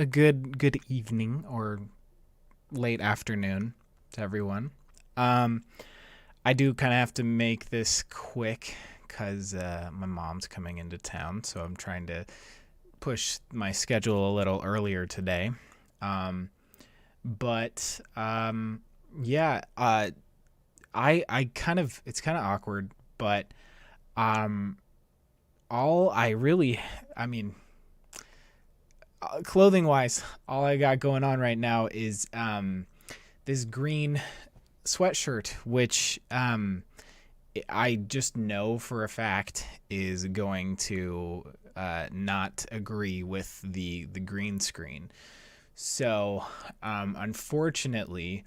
a good evening or late afternoon to everyone. Um, I do kind of have to make this quick because my mom's coming into town, so I'm trying to push my schedule a little earlier today. Um, but yeah, I kind of it's kind of awkward, but um, all I really, I mean, clothing wise, all I got going on right now is this green sweatshirt, which I just know for a fact is going to not agree with the green screen. So, unfortunately,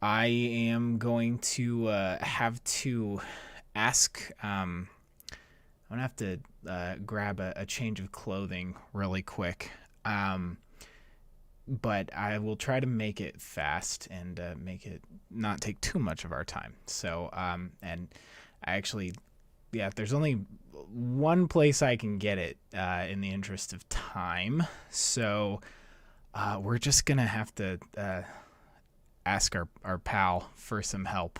I am going to have to ask. I'm gonna have to grab a change of clothing really quick. Um, but I will try to make it fast and make it not take too much of our time. So, and I actually, yeah, there's only one place I can get it in the interest of time. So, we're just going to have to ask our pal for some help.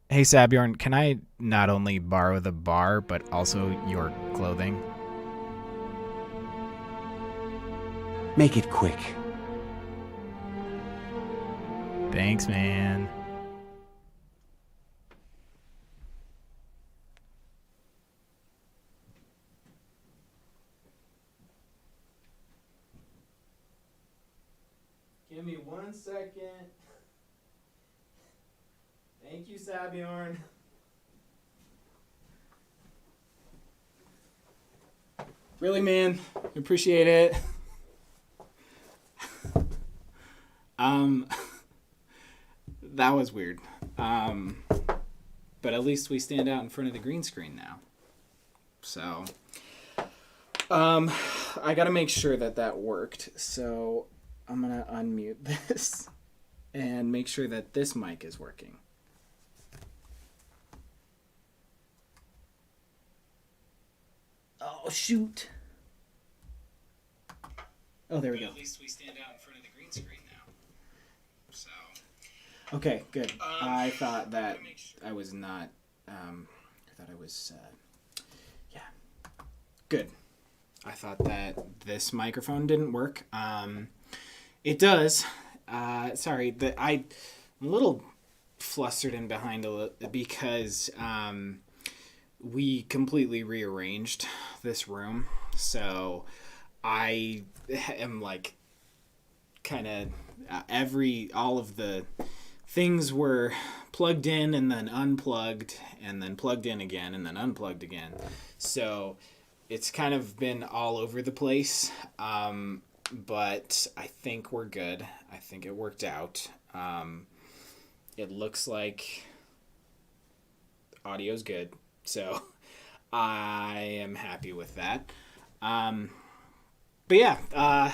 Hey, Sabjorn, can I not only borrow the bar, but also your clothing? Make it quick. Thanks, man. Give me 1 second. Thank you, Sabjorn. Really, man. Appreciate it. That was weird. But at least we stand out in front of the green screen now. So, I gotta make sure that worked. So, I'm gonna unmute this and make sure that this mic is working. Oh, shoot. Oh, there we go. At least we stand out in front of the green screen now. So. Okay, good. I thought that I was not. I thought I was. Yeah. Good. I thought that this microphone didn't work. It does. Sorry, I'm a little flustered and behind because we completely rearranged this room. So I am like kind of all of the things were plugged in and then unplugged and then plugged in again and then unplugged again. So it's kind of been all over the place. But I think we're good. I think it worked out. It looks like audio's good. So I am happy with that. But yeah,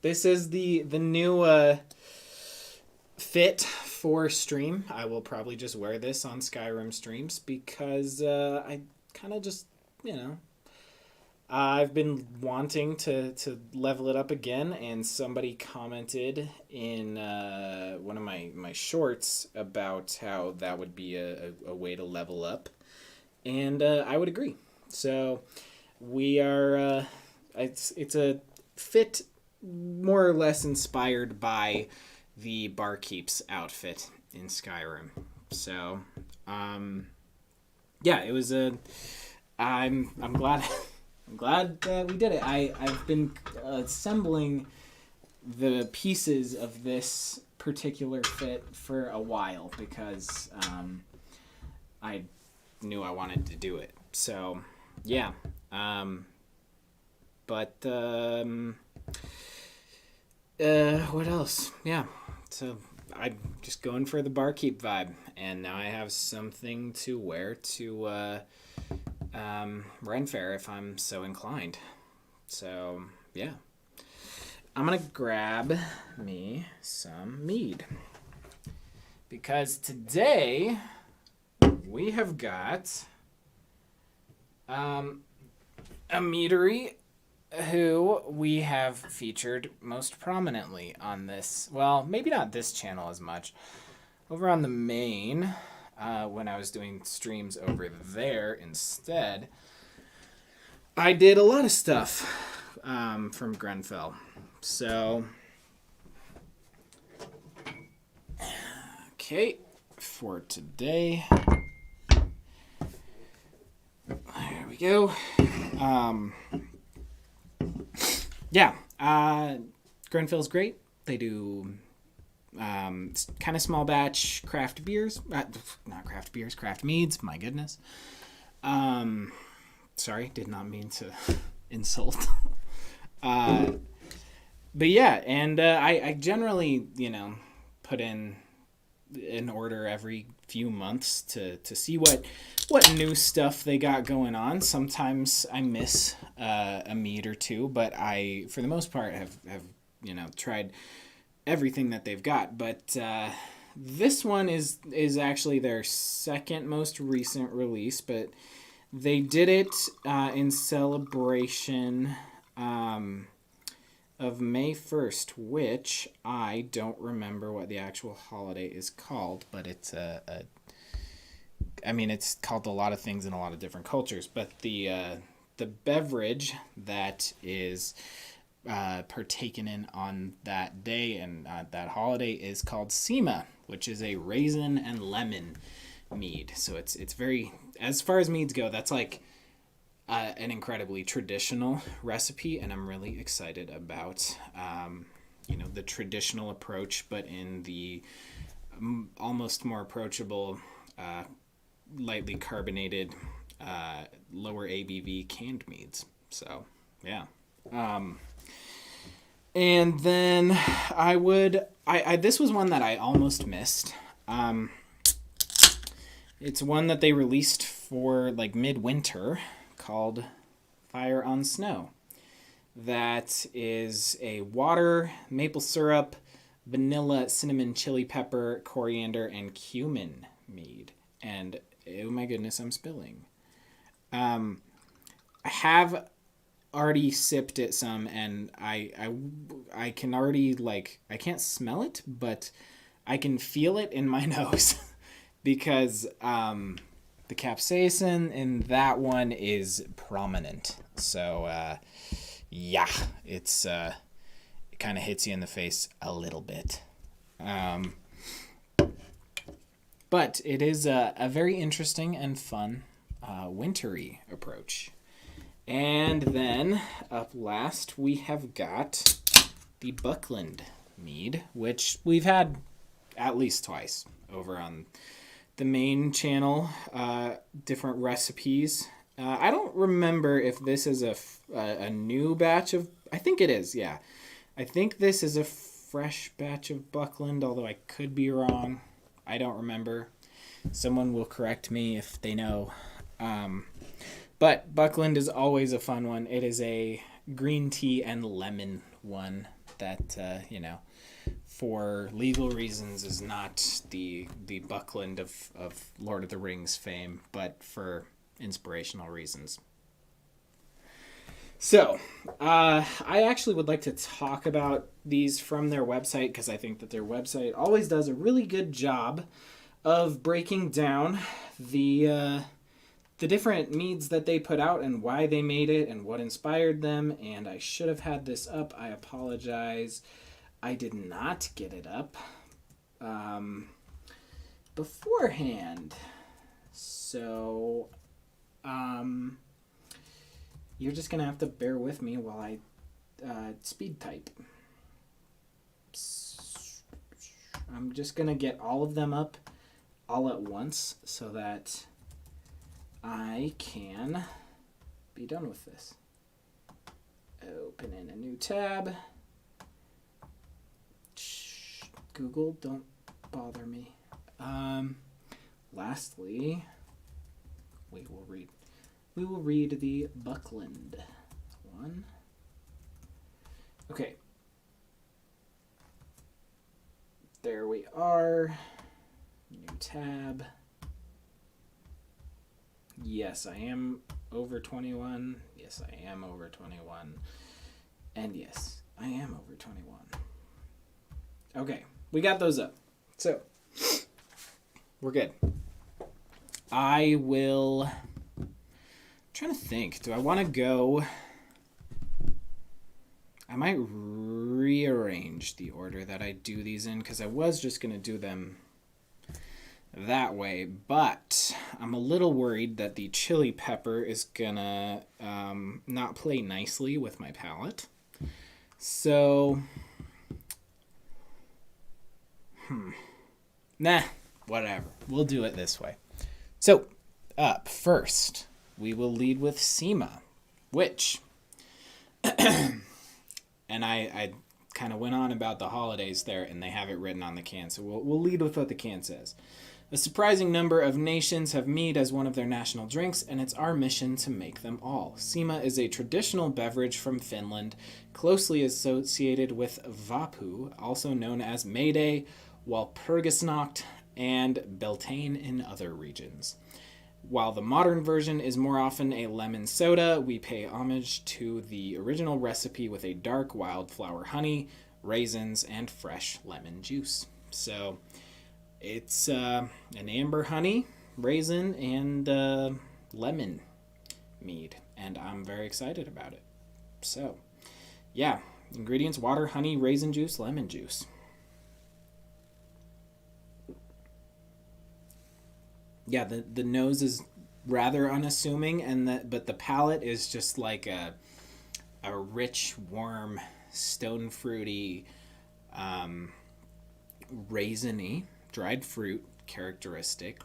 this is the new fit for stream. I will probably just wear this on Skyrim streams because I kind of just, I've been wanting to level it up again, and somebody commented in one of my shorts about how that would be a way to level up, and I would agree. So we are, it's a fit more or less inspired by the Barkeep's outfit in Skyrim. So, yeah, it was I'm glad. I'm glad that we did it. I've been assembling the pieces of this particular fit for a while because I knew I wanted to do it. So, yeah. But what else? Yeah. So I'm just going for the barkeep vibe, and now I have something to wear to Renfair if I'm so inclined. So yeah, I'm gonna grab me some mead because today we have got a meadery who we have featured most prominently on this. Well, maybe not this channel as much. Over on the main, when I was doing streams over there instead, I did a lot of stuff from Groennfell. So, okay, for today, there we go. Yeah, Groennfell's great. They do kind of small batch craft beers. Not craft beers, craft meads. My goodness. Sorry, did not mean to insult. But yeah, and I generally, put in an order every few months to see what new stuff they got going on. Sometimes I miss a mead or two, but I, for the most part, have tried everything that they've got. But this one is actually their second most recent release, but they did it in celebration of May 1st, which I don't remember what the actual holiday is called, but it's it's called a lot of things in a lot of different cultures, but the beverage that is partaken in on that day and that holiday is called Sima, which is a raisin and lemon mead. So it's very, as far as meads go, that's like an incredibly traditional recipe, and I'm really excited about the traditional approach, but in the almost more approachable, lightly carbonated, lower ABV canned meads. So yeah. And then I this was one that I almost missed. It's one that they released for like midwinter, called Fire on Snow. That is a water, maple syrup, vanilla, cinnamon, chili pepper, coriander, and cumin mead. And oh my goodness, I'm spilling. I have already sipped it some, and I can already, I can't smell it, but I can feel it in my nose because the capsaicin in that one is prominent. So yeah, it kind of hits you in the face a little bit. But it is a very interesting and fun wintry approach. And then up last we have got the Buckland mead, which we've had at least twice over on the main channel, different recipes. I don't remember if this is a new batch of, I think it is, yeah. I think this is a fresh batch of Buckland, although I could be wrong. I don't remember. Someone will correct me if they know. But Buckland is always a fun one. It is a green tea and lemon one that, for legal reasons is not the Buckland of Lord of the Rings fame, but for inspirational reasons. So, I actually would like to talk about these from their website, because I think that their website always does a really good job of breaking down the different meads that they put out and why they made it and what inspired them. And I should have had this up. I apologize. I did not get it up beforehand. So you're just going to have to bear with me while I speed type. I'm just going to get all of them up all at once so that I can be done with this. Open in a new tab. Shh, Google, don't bother me. Lastly, we will read the Buckland one. Okay. There we are. New tab. Yes, I am over 21. Yes, I am over 21. And yes, I am over 21. Okay, we got those up. So, we're good. I will... I'm trying to think. Do I want to go... I might rearrange the order that I do these in, because I was just going to do them that way, but I'm a little worried that the chili pepper is going to not play nicely with my palate. So, nah, whatever. We'll do it this way. So, up first, we will lead with Sima, which... And I kind of went on about the holidays there, and they have it written on the can. So we'll lead with what the can says. A surprising number of nations have mead as one of their national drinks, and it's our mission to make them all. Sima is a traditional beverage from Finland, closely associated with Vappu, also known as Mayday, Walpurgisnacht, and Beltane in other regions. While the modern version is more often a lemon soda, we pay homage to the original recipe with a dark wildflower honey, raisins, and fresh lemon juice. So it's an amber honey, raisin, and lemon mead, and I'm very excited about it. So, yeah, ingredients: water, honey, raisin juice, lemon juice. Yeah, the nose is rather unassuming, but the palate is just like a rich, warm, stone fruity, raisiny, dried fruit characteristic,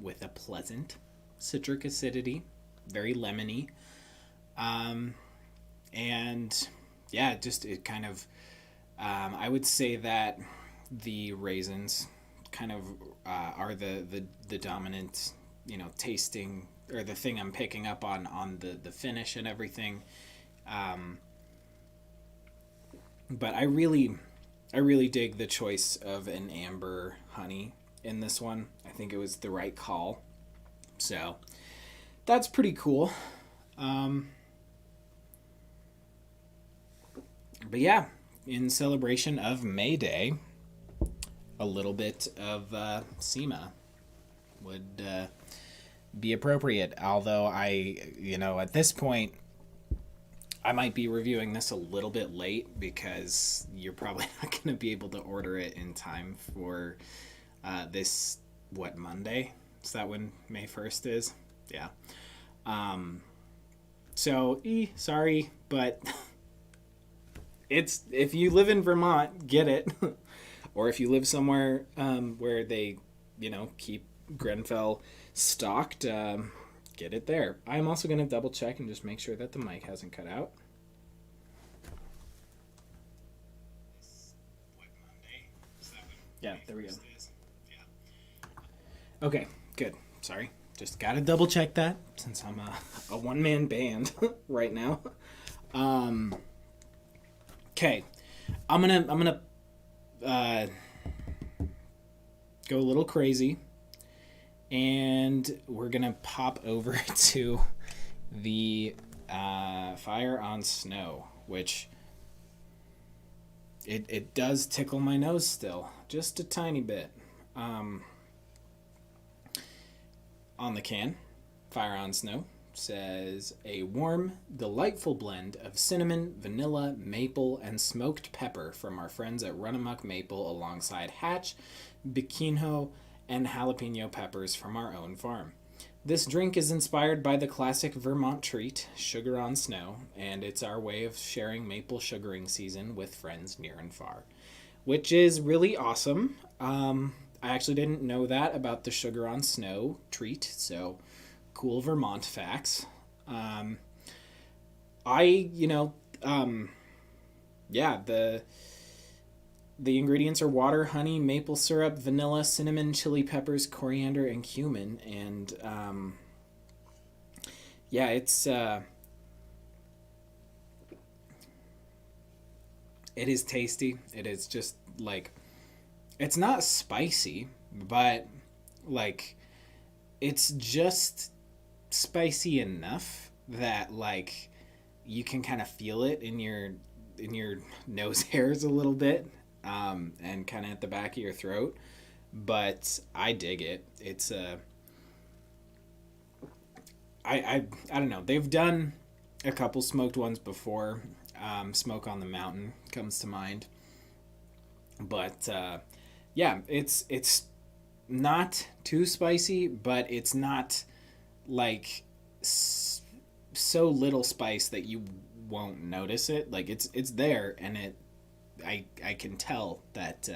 with a pleasant citric acidity, very lemony, and yeah, just it kind of, I would say that the raisins kind of are the dominant, tasting, or the thing I'm picking up on the finish and everything. But I really dig the choice of an amber honey in this one. I think it was the right call. So that's pretty cool. But yeah, in celebration of May Day, a little bit of Sima would be appropriate. Although at this point, I might be reviewing this a little bit late because you're probably not going to be able to order it in time for this, Monday? Is that when May 1st is? Yeah. So, sorry, but if you live in Vermont, get it. Or if you live somewhere where they, keep Groennfell stocked, get it there. I'm also going to double check and just make sure that the mic hasn't cut out. Monday? Is that when yeah, there we go. Yeah. Okay, good. Sorry. Just got to double check that since I'm a one-man band right now. Okay. I'm gonna go a little crazy, and we're gonna pop over to the Fire on Snow, which it does tickle my nose still, just a tiny bit. On the can, Fire on Snow says, a warm, delightful blend of cinnamon, vanilla, maple, and smoked pepper from our friends at Run Amok Maple, alongside Hatch, Bikino, and jalapeno peppers from our own farm. This drink is inspired by the classic Vermont treat, Sugar on Snow, and it's our way of sharing maple sugaring season with friends near and far, which is really awesome. I actually didn't know that about the Sugar on Snow treat, so cool Vermont facts. The ingredients are water, honey, maple syrup, vanilla, cinnamon, chili peppers, coriander, and cumin. And it is tasty. It is just like, it's not spicy, but like, it's just spicy enough that like you can kind of feel it in your nose hairs a little bit, and kind of at the back of your throat. But I dig it. It's I don't know. They've done a couple smoked ones before. Smoke on the Mountain comes to mind. But yeah, it's not too spicy, but it's not like so little spice that you won't notice it. Like it's there, and I can tell that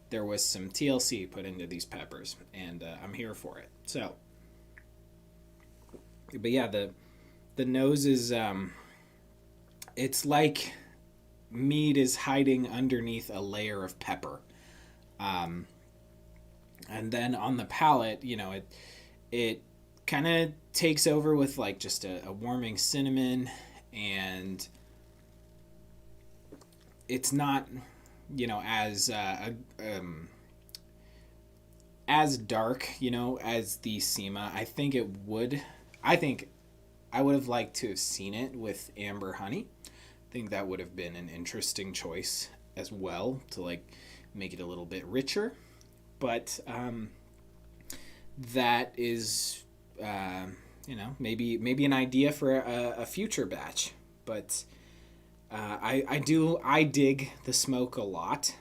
there was some TLC put into these peppers, and I'm here for it. So, but yeah, the nose is it's like mead is hiding underneath a layer of pepper, and then on the palate, it kind of takes over with like just a warming cinnamon, and it's not as dark as the Sima. I think I would have liked to have seen it with amber honey. I think that would have been an interesting choice as well, to like make it a little bit richer. But that is maybe an idea for a future batch. But I dig the smoke a lot.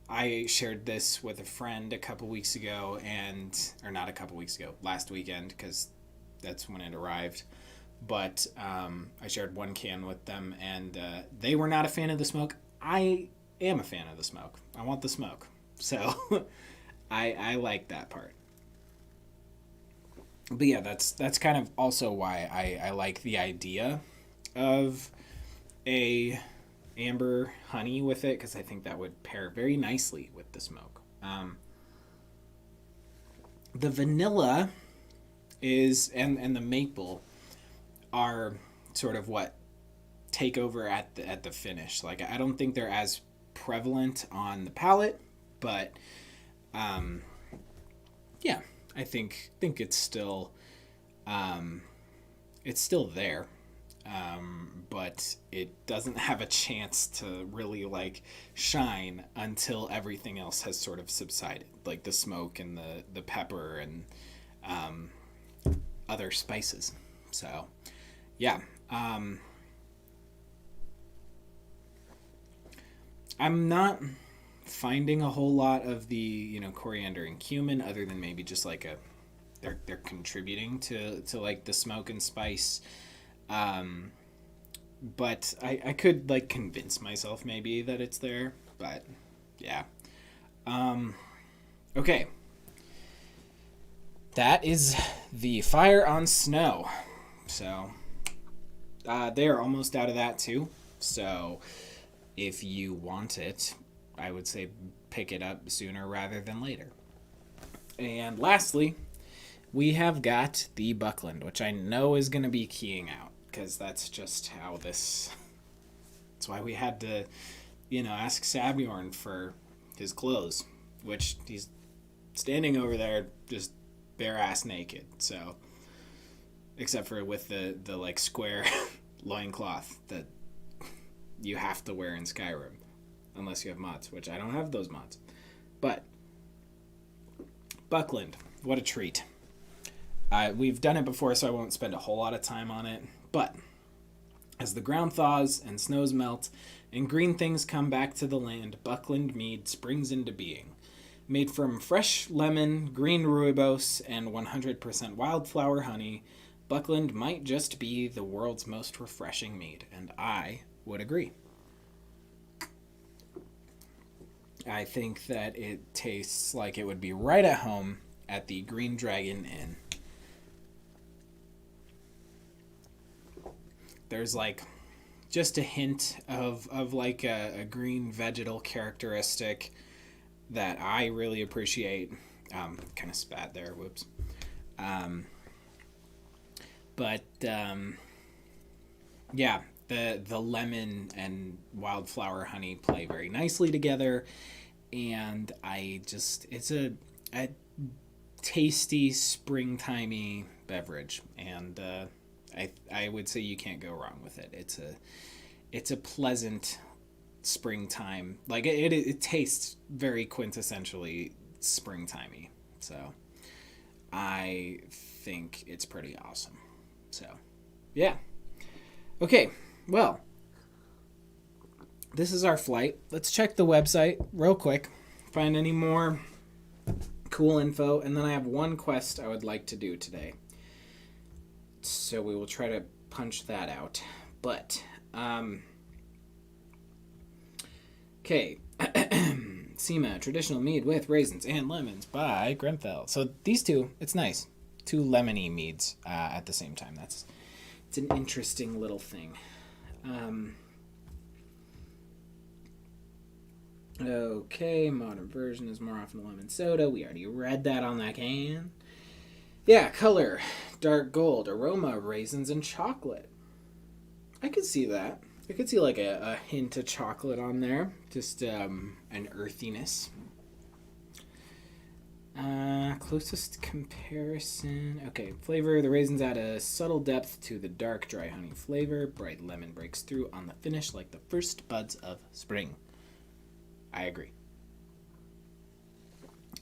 I shared this with a friend a couple weeks ago, last weekend, because that's when it arrived. But I shared one can with them, and they were not a fan of the smoke. I am a fan of the smoke. I want the smoke. So I like that part. But yeah, that's kind of also why I like the idea of a amber honey with it, because I think that would pair very nicely with the smoke. The vanilla is and the maple are sort of what take over at the finish. Like I don't think they're as prevalent on the palate, but yeah, I think it's still there. But it doesn't have a chance to really like shine until everything else has sort of subsided, like the smoke and the pepper and other spices. So yeah, I'm not finding a whole lot of the coriander and cumin, other than maybe just like they're contributing to like the smoke and spice. But I could like convince myself maybe that it's there, but yeah. Okay. That is the Fire on Snow. So they are almost out of that too. So if you want it, I would say pick it up sooner rather than later. And lastly, we have got the Buckland, which I know is going to be keying out, because that's just how that's why we had to, ask Sabjorn for his clothes, which he's standing over there just bare ass naked. So, except for with the like square loincloth that you have to wear in Skyrim, unless you have mods, which I don't have those mods. But Buckland, what a treat. We've done it before, so I won't spend a whole lot of time on it. But as the ground thaws and snows melt and green things come back to the land, Buckland mead springs into being. Made from fresh lemon, green rooibos, and 100% wildflower honey, Buckland might just be the world's most refreshing mead, and I would agree. I think that it tastes like it would be right at home at the Green Dragon Inn. There's like just a hint of like a green vegetal characteristic that I really appreciate. Kind of spat there, whoops. But yeah, the lemon and wildflower honey play very nicely together, and it's a tasty, springtimey beverage, and I would say you can't go wrong with it. It's a pleasant springtime. Like it tastes very quintessentially springtimey. So I think it's pretty awesome. So yeah. Okay. Well, this is our flight. Let's check the website real quick. Find any more cool info, and then I have one quest I would like to do today. So we will try to punch that out. But okay. Sima, traditional mead with raisins and lemons by Groennfell. So these two, it's nice. Two lemony meads at the same time. It's an interesting little thing. Okay, modern version is more often lemon soda. We already read that on that can. Yeah, color, dark gold. Aroma, raisins and chocolate. I could see that. I could see like a hint of chocolate on there. Just an earthiness. Closest comparison. Okay, flavor. The raisins add a subtle depth to the dark, dry honey flavor. Bright lemon breaks through on the finish like the first buds of spring. I agree.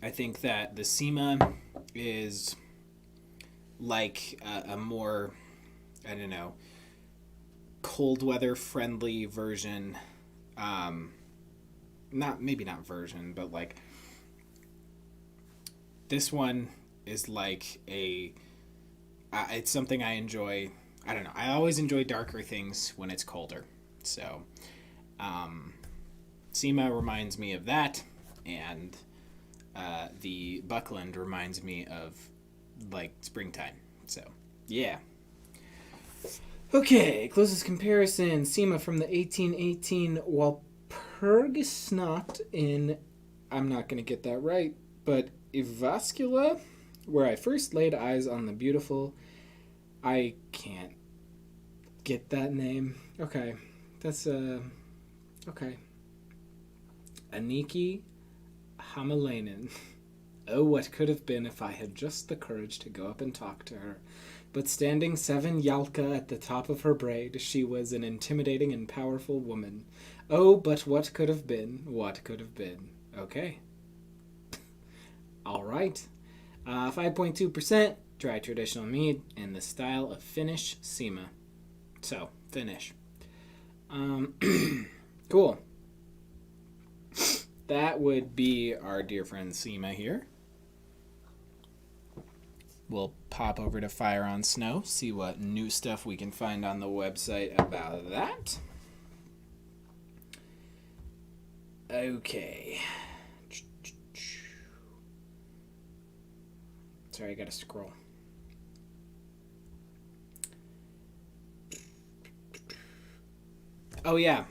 I think that the Sima is like a more, I don't know, cold weather friendly version. Maybe not version, but like this one is like it's something I enjoy. I don't know. I always enjoy darker things when it's colder. So, Sima reminds me of that, and the Buckland reminds me of like springtime. So, yeah. Okay, closest comparison. Sima from the 1818 Walpurgisnacht in, I'm not going to get that right, but Ivascula, where I first laid eyes on the beautiful, I can't get that name. Okay, that's, okay. Aniki Hamalainen. Oh, what could have been if I had just the courage to go up and talk to her. But standing 7 Yalka at the top of her braid, she was an intimidating and powerful woman. Oh, but what could have been? What could have been? Okay. All right. 5.2% dry traditional mead in the style of Finnish Sima. So, Finnish. Cool. That would be our dear friend Sima here. We'll pop over to Fire on Snow, see what new stuff we can find on the website about that. Okay. Sorry, I gotta scroll. Oh yeah,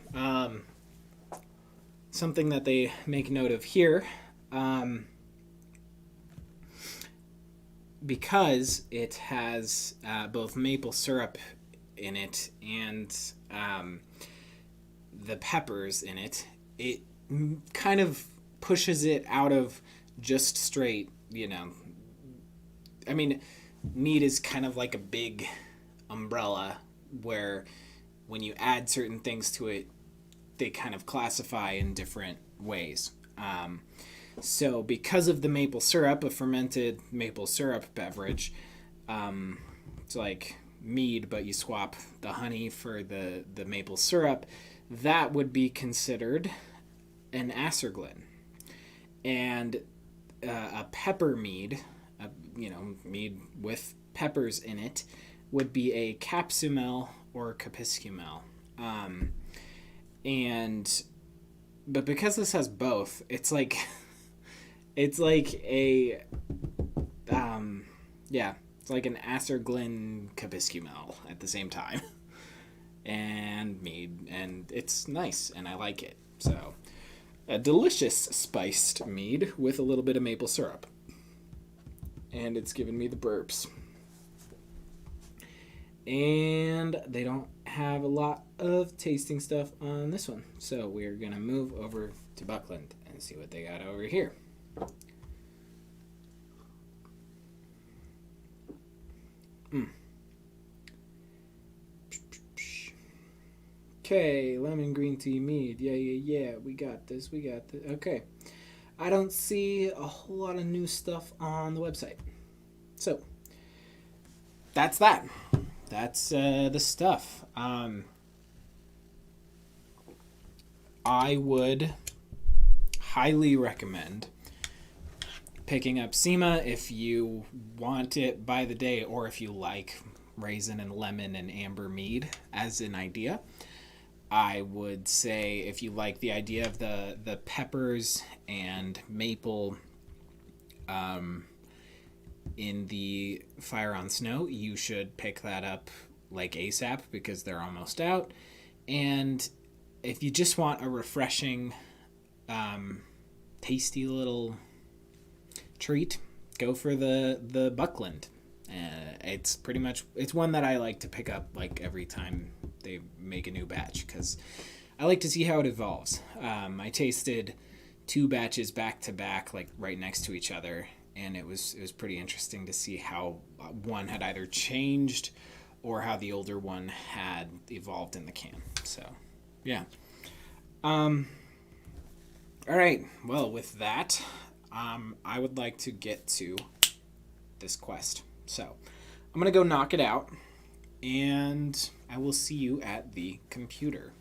something that they make note of here, because it has both maple syrup in it and the peppers in it, it kind of pushes it out of just straight, I mean, mead is kind of like a big umbrella where when you add certain things to it, they kind of classify in different ways. So because of the maple syrup, a fermented maple syrup beverage, it's like mead, but you swap the honey for the maple syrup, that would be considered an acerglyn. And a pepper mead, mead with peppers in it, would be a capsumel or capiscumel. But because this has both, it's like it's like a it's like an acerglyn capiscumel at the same time. And mead, and it's nice, and I like it. So, a delicious spiced mead with a little bit of maple syrup. And it's giving me the burps. And they don't have a lot of tasting stuff on this one. So we're going to move over to Buckland and see what they got over here. Okay, lemon green tea mead. Yeah. We got this. Okay. I don't see a whole lot of new stuff on the website. So, that's that. That's the stuff. I would highly recommend picking up Sima if you want it by the day, or if you like raisin and lemon and amber mead as an idea. I would say if you like the idea of the peppers and maple in the Fire on Snow, you should pick that up like ASAP because they're almost out. And if you just want a refreshing, tasty little treat, go for the Buckland. It's one that I like to pick up like every time they make a new batch because I like to see how it evolves. I tasted 2 batches back to back, like right next to each other, and it was pretty interesting to see how one had either changed or how the older one had evolved in the can. So, yeah. All right. Well, with that, I would like to get to this quest. So, I'm going to go knock it out, and I will see you at the computer.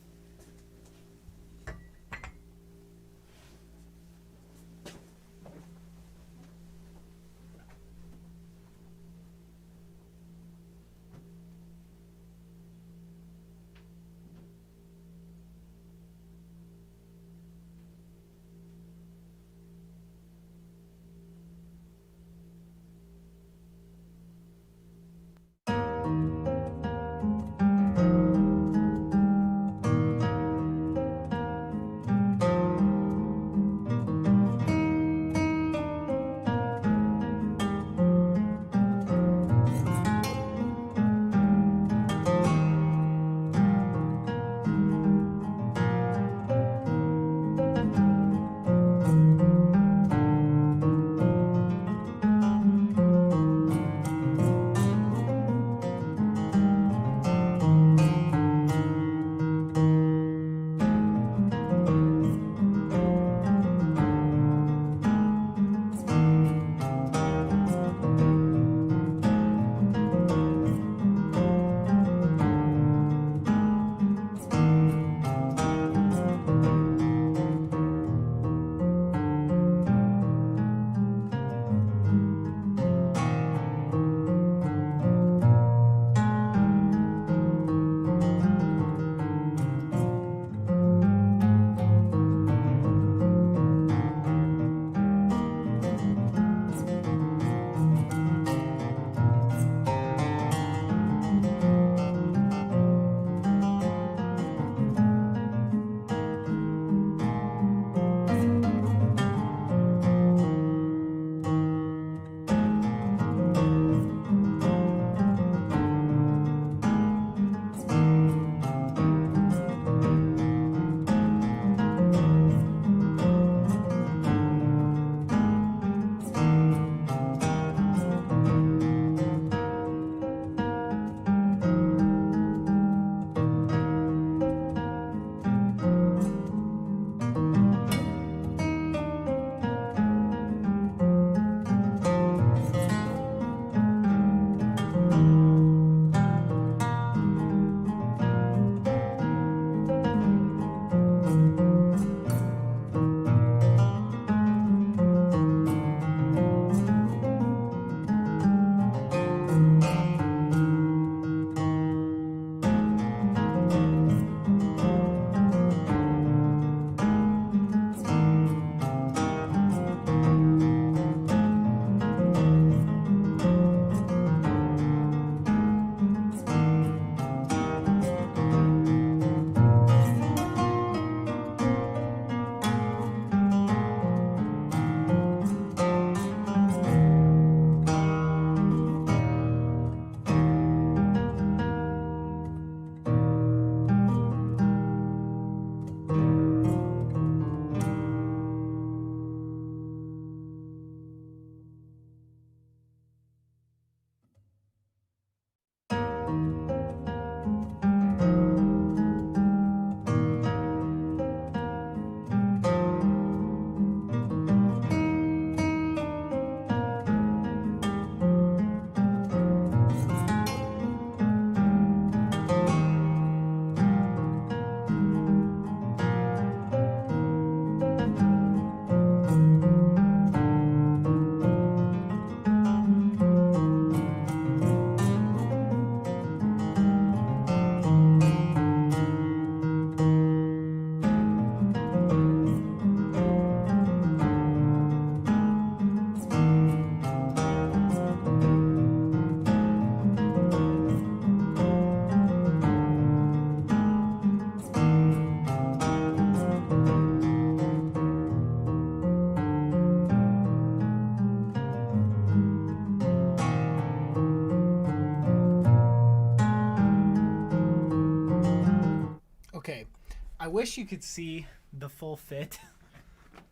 wish you could see the full fit.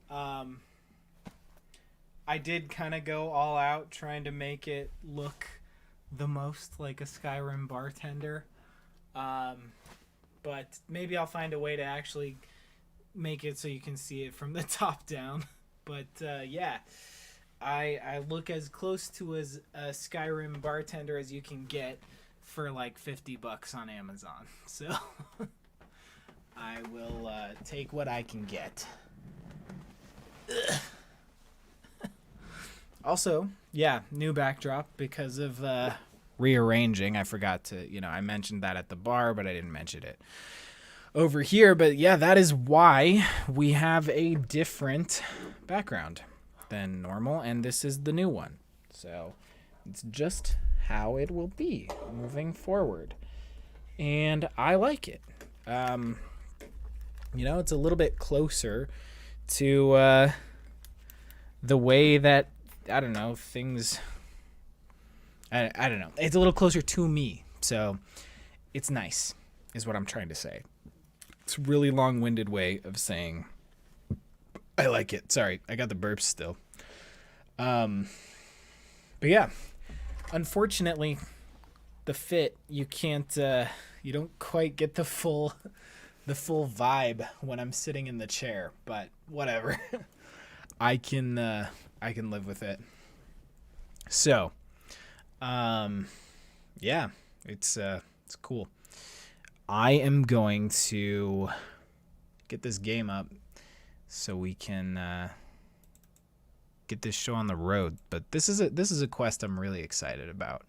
I did kind of go all out trying to make it look the most like a Skyrim bartender. But maybe I'll find a way to actually make it so you can see it from the top down. But yeah, I look as close to as a Skyrim bartender as you can get for like $50 on Amazon. So I will take what I can get. Ugh. Also, yeah, new backdrop because of rearranging. I forgot to, I mentioned that at the bar, but I didn't mention it over here. But yeah, that is why we have a different background than normal, and this is the new one. So it's just how it will be moving forward. And I like it. It's a little bit closer to the way that, I don't know, things... I don't know. It's a little closer to me. So it's nice, is what I'm trying to say. It's a really long-winded way of saying I like it. Sorry, I got the burps still. But yeah, unfortunately, the fit, you can't, you don't quite get the full vibe when I'm sitting in the chair, but whatever. I can live with it. So, yeah, it's cool. I am going to get this game up so we can get this show on the road. But this is a quest I'm really excited about.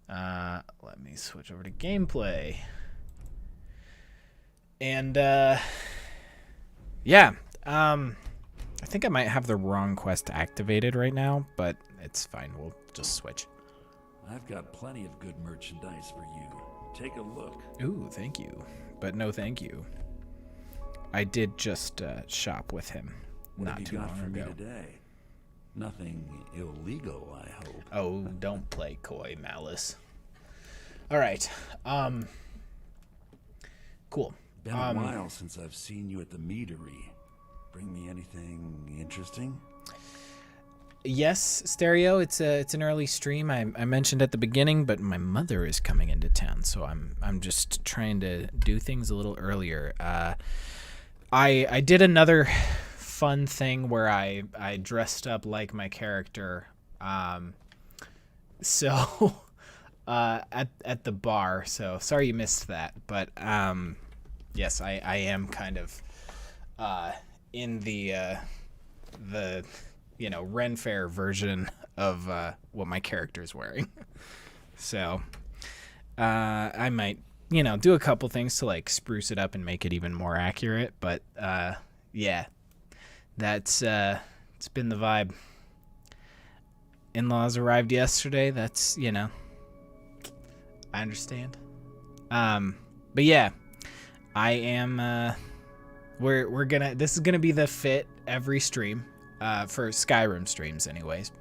Let me switch over to gameplay. And yeah, I think I might have the wrong quest activated right now, but it's fine. We'll just switch. I've got plenty of good merchandise for you. Take a look. Ooh, thank you. But no thank you. I did just shop with him not too long ago. What have you got for me today? Nothing illegal, I hope. Oh, don't play coy, Malice. All right. Cool. Been a while since I've seen you at the meadery. Bring me anything interesting? Yes, Stereo. It's an early stream. I mentioned at the beginning, but my mother is coming into town, so I'm just trying to do things a little earlier. I did another fun thing where I dressed up like my character. So at the bar. So sorry you missed that, but yes, I am kind of in the Ren Fair version of what my character is wearing. So I might do a couple things to like spruce it up and make it even more accurate, but yeah, that's it's been the vibe. In-laws arrived yesterday. That's I understand. But yeah, I am this is gonna be the fit every stream for Skyrim streams anyways,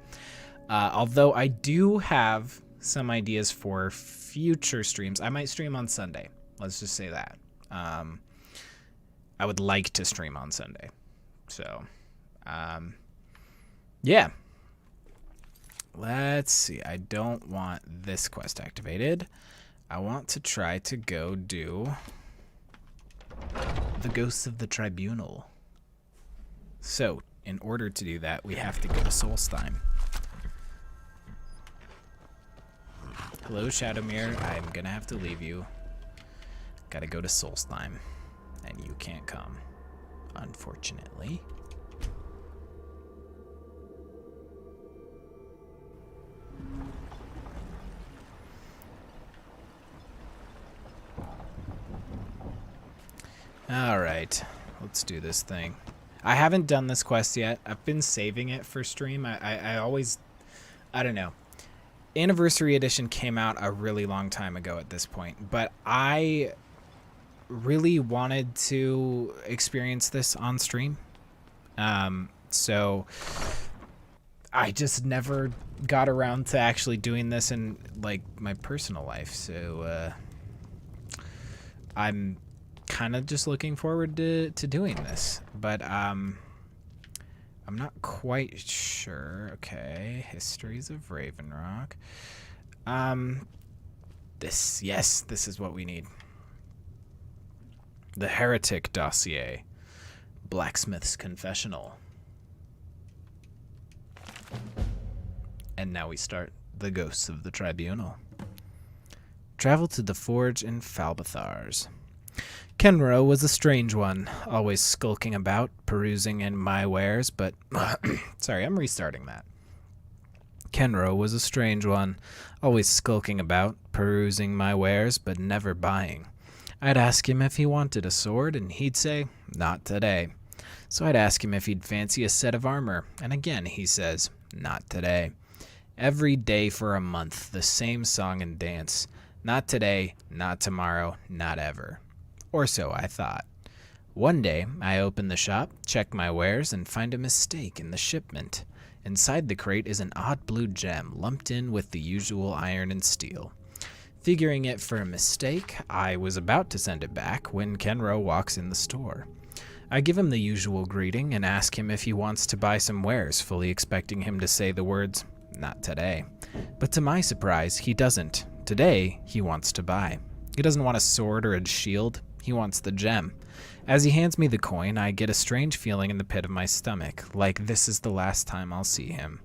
although I do have some ideas for future streams. I might stream on Sunday, let's just say that. I would like to stream on Sunday, so yeah, let's see. I don't want this quest activated. I want to try to go do the Ghosts of the Tribunal. So, in order to do that, we have to go to Solstheim. Hello, Shadowmere. I'm gonna have to leave you. Gotta go to Solstheim. And you can't come, unfortunately. Alright, let's do this thing. I haven't done this quest yet. I've been saving it for stream. I always... I don't know. Anniversary Edition came out a really long time ago at this point, but I really wanted to experience this on stream. So I just never got around to actually doing this in like my personal life. So I'm kind of just looking forward to doing this, but I'm not quite sure. Okay, Histories of Ravenrock. This is what we need. The Heretic Dossier. Blacksmith's Confessional. And now we start The Ghosts of the Tribunal. Travel to the forge in Falbathars. Kenro was a strange one, always skulking about, perusing in my wares, but... Sorry, I'm restarting that. Kenro was a strange one, always skulking about, perusing my wares, but never buying. I'd ask him if he wanted a sword, and he'd say, not today. So I'd ask him if he'd fancy a set of armor, and again he says, not today. Every day for a month, the same song and dance. Not today, not tomorrow, not ever. Or so I thought. One day, I open the shop, check my wares, and find a mistake in the shipment. Inside the crate is an odd blue gem, lumped in with the usual iron and steel. Figuring it for a mistake, I was about to send it back when Kenro walks in the store. I give him the usual greeting and ask him if he wants to buy some wares, fully expecting him to say the words, not today. But to my surprise, he doesn't. Today, he wants to buy. He doesn't want a sword or a shield. He wants the gem. As he hands me the coin, I get a strange feeling in the pit of my stomach, like this is the last time I'll see him.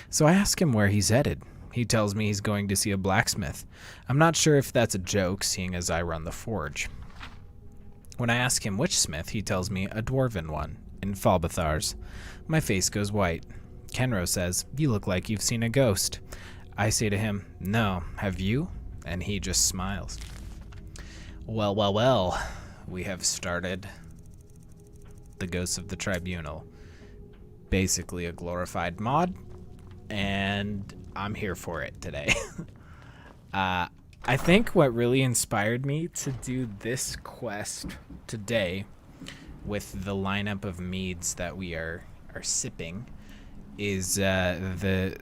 So I ask him where he's headed. He tells me he's going to see a blacksmith. I'm not sure if that's a joke, seeing as I run the forge. When I ask him which smith, he tells me a dwarven one, in Falbathars. My face goes white. Kenro says, you look like you've seen a ghost. I say to him, no, have you? And he just smiles. Well, we have started The Ghosts of the Tribunal. Basically a glorified mod, and I'm here for it today. I think what really inspired me to do this quest today with the lineup of meads that we are sipping is the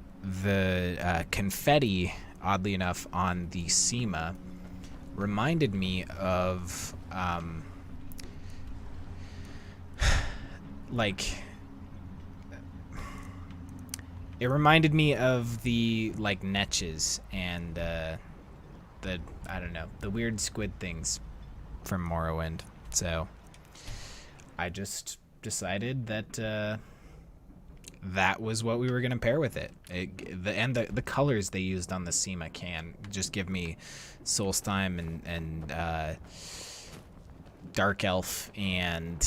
confetti, oddly enough, on the Sima reminded me of it reminded me of the netches and the weird squid things from Morrowind. So I just decided that that was what we were going to pair with it. The colors they used on the Sima can just give me Solstheim and Dark Elf and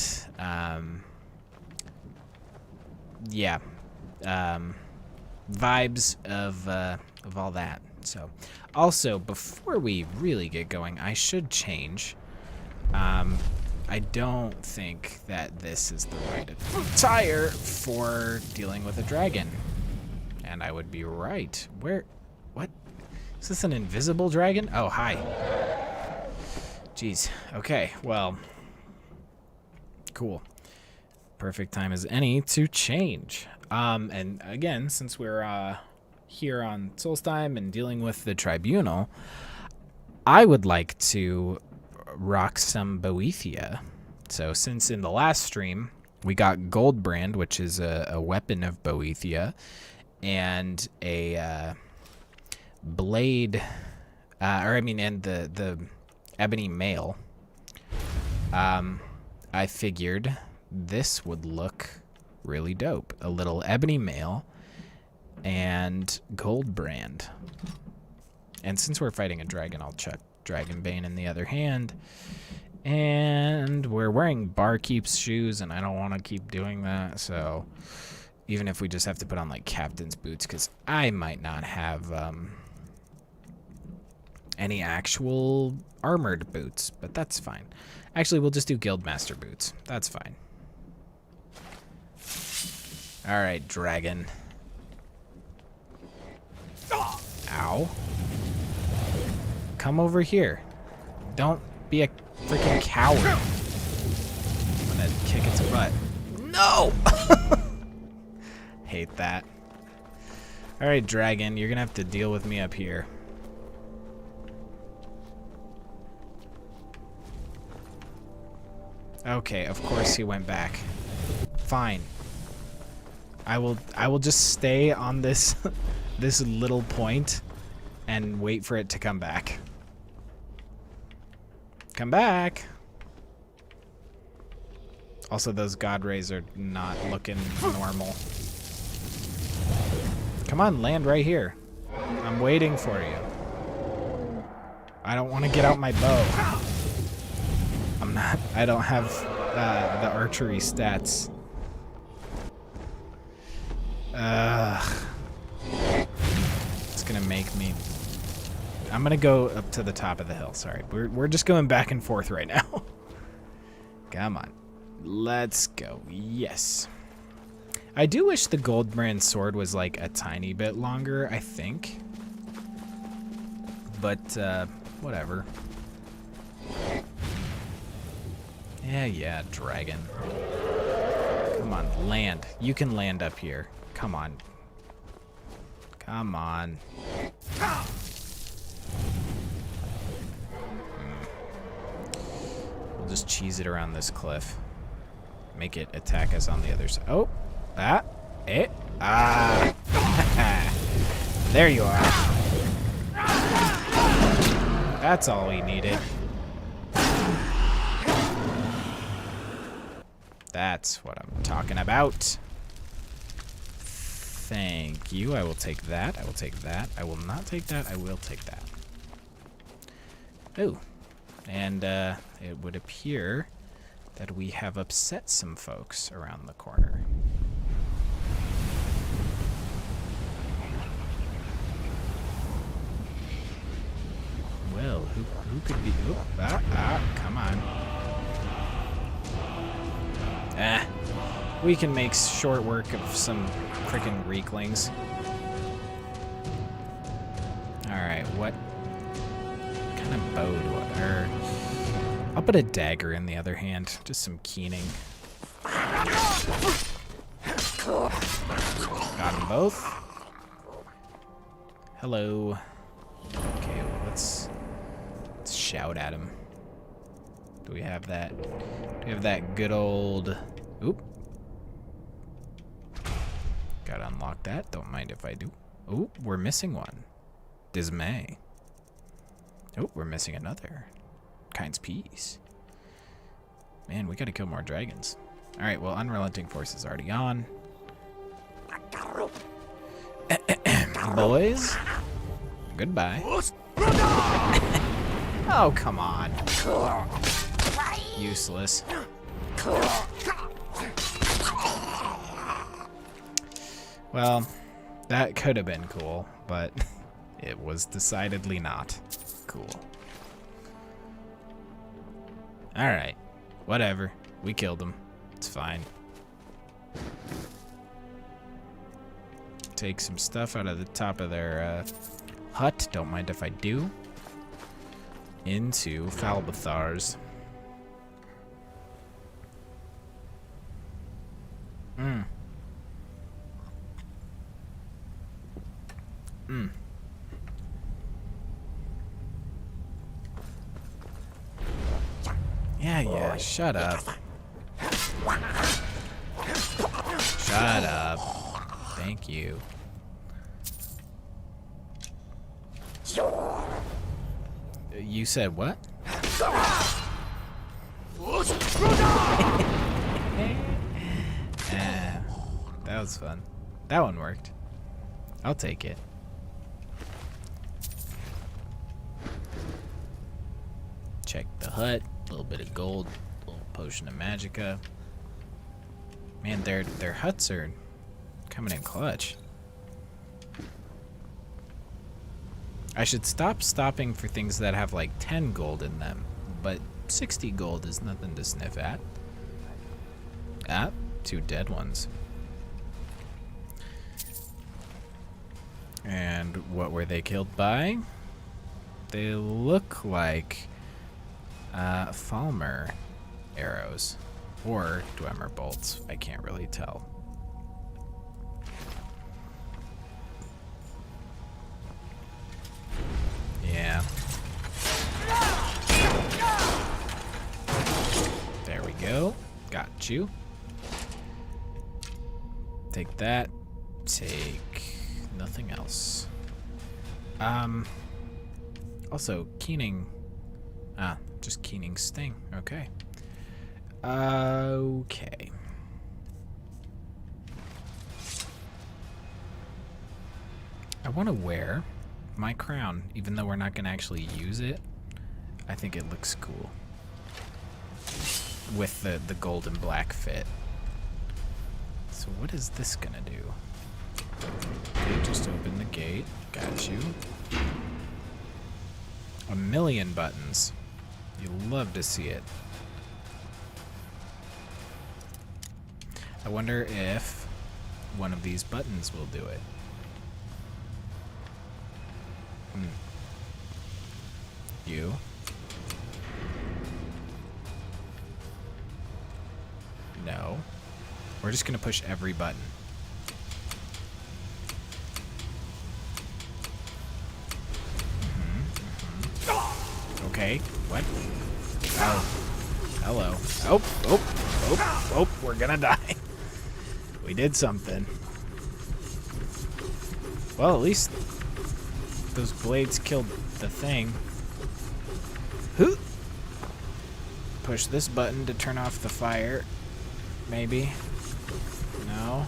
vibes of all that. So also, before we really get going, I should change. I don't think that this is the right attire for dealing with a dragon. And I would be right. What? Is this an invisible dragon? Oh, hi. Jeez. Okay, well. Cool. Perfect time as any to change. And again, since we're here on Solstheim and dealing with the Tribunal, I would like to rock some Boethia. So since in the last stream we got Goldbrand, which is a weapon of Boethia, and a blade, and the ebony mail, I figured this would look really dope. A little ebony mail and Goldbrand. And since we're fighting a dragon, I'll chuck Dragonbane in the other hand. And we're wearing Barkeep's shoes, and I don't want to keep doing that, so even if we just have to put on captain's boots, because I might not have any actual armored boots, but that's fine. Actually, we'll just do Guildmaster boots. That's fine. Alright, dragon. Ow. Come over here. Don't be a freaking coward. I'm gonna kick its butt. No! Hate that. Alright, dragon, you're gonna have to deal with me up here. Okay, of course he went back. Fine. I will just stay on this this little point and wait for it to come back. Come back. Also, those god rays are not looking normal. Come on, land right here. I'm waiting for you. I don't want to get out my bow. I don't have the archery stats. It's gonna make me... I'm gonna go up to the top of the hill, sorry. We're just going back and forth right now. Come on. Let's go. Yes. I do wish the Goldbrand sword was like a tiny bit longer, I think. But, whatever. Yeah, dragon. Come on, land. You can land up here. Come on. Come on. We'll just cheese it around this cliff. Make it attack us on the other side. Oh, there you are. That's all we needed. That's what I'm talking about. Thank you. I will take that. I will take that. I will not take that. I will take that. Oh. And it would appear that we have upset some folks around the corner. Well, who could be... come on. We can make short work of some frickin' Reeklings. Alright, what kind of bow do I... I'll put a dagger in the other hand. Just some keening. Got them both. Hello. Okay, well, let's shout at him. Do we have that? Do we have that good old... Oop. Gotta unlock that. Don't mind if I do. Oh, we're missing one. Dismay. Oh, we're missing another. Kind's Peace. Man, we gotta kill more dragons. Alright, well, Unrelenting Force is already on. Boys. Goodbye. Oh, come on. Useless. Well, that could have been cool, but it was decidedly not cool. Alright, whatever. We killed him. It's fine. Take some stuff out of the top of their hut. Don't mind if I do. Into Falbathar's. Yeah, shut up. Shut up. Thank you. You said what? That was fun. That one worked. I'll take it. Check the hut. A little bit of gold. A little potion of magicka. Man, their huts are coming in clutch. I should stop stopping for things that have like 10 gold in them, but 60 gold is nothing to sniff at. Ah, 2 dead ones. And what were they killed by? They look like Falmer arrows or Dwemer bolts. I can't really tell. Yeah. There we go. Got you. Take that. Take nothing else. Also, Keening. Just Keening Sting. Okay. Okay. I want to wear my crown, even though we're not going to actually use it. I think it looks cool with the gold and black fit. So what is this going to do? Okay, just open the gate. Got you. 1,000,000 buttons. You love to see it. I wonder if one of these buttons will do it. You. No. We're just going to push every button. Okay. What? Oh. Hello. Oh, we're gonna die. We did something. Well, at least those blades killed the thing. Who? Push this button to turn off the fire. Maybe. No.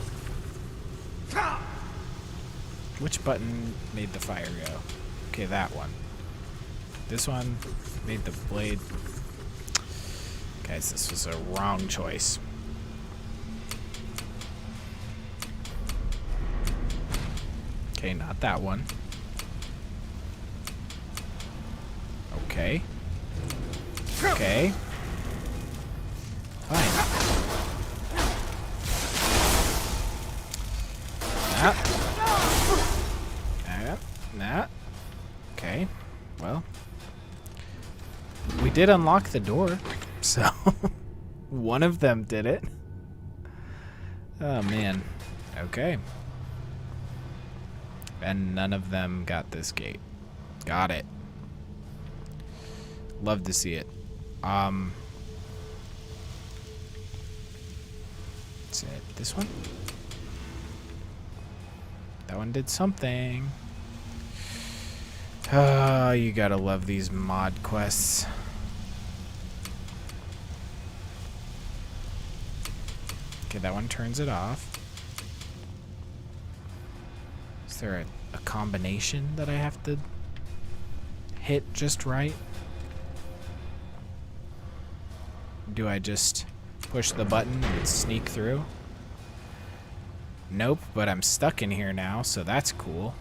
Which button made the fire go? Okay, that one. This one made the blade. Guys, this was a wrong choice. Okay, not that one. Okay. Okay. Fine. Nah. Okay. Well. We did unlock the door, so one of them did it. Oh, man. Okay. And none of them got this gate. Got it. Love to see it. Is it this one? That one did something. Oh, you gotta love these mod quests. Okay, that one turns it off. Is there a combination that I have to hit just right? Do I just push the button and sneak through? Nope, but I'm stuck in here now, so that's cool.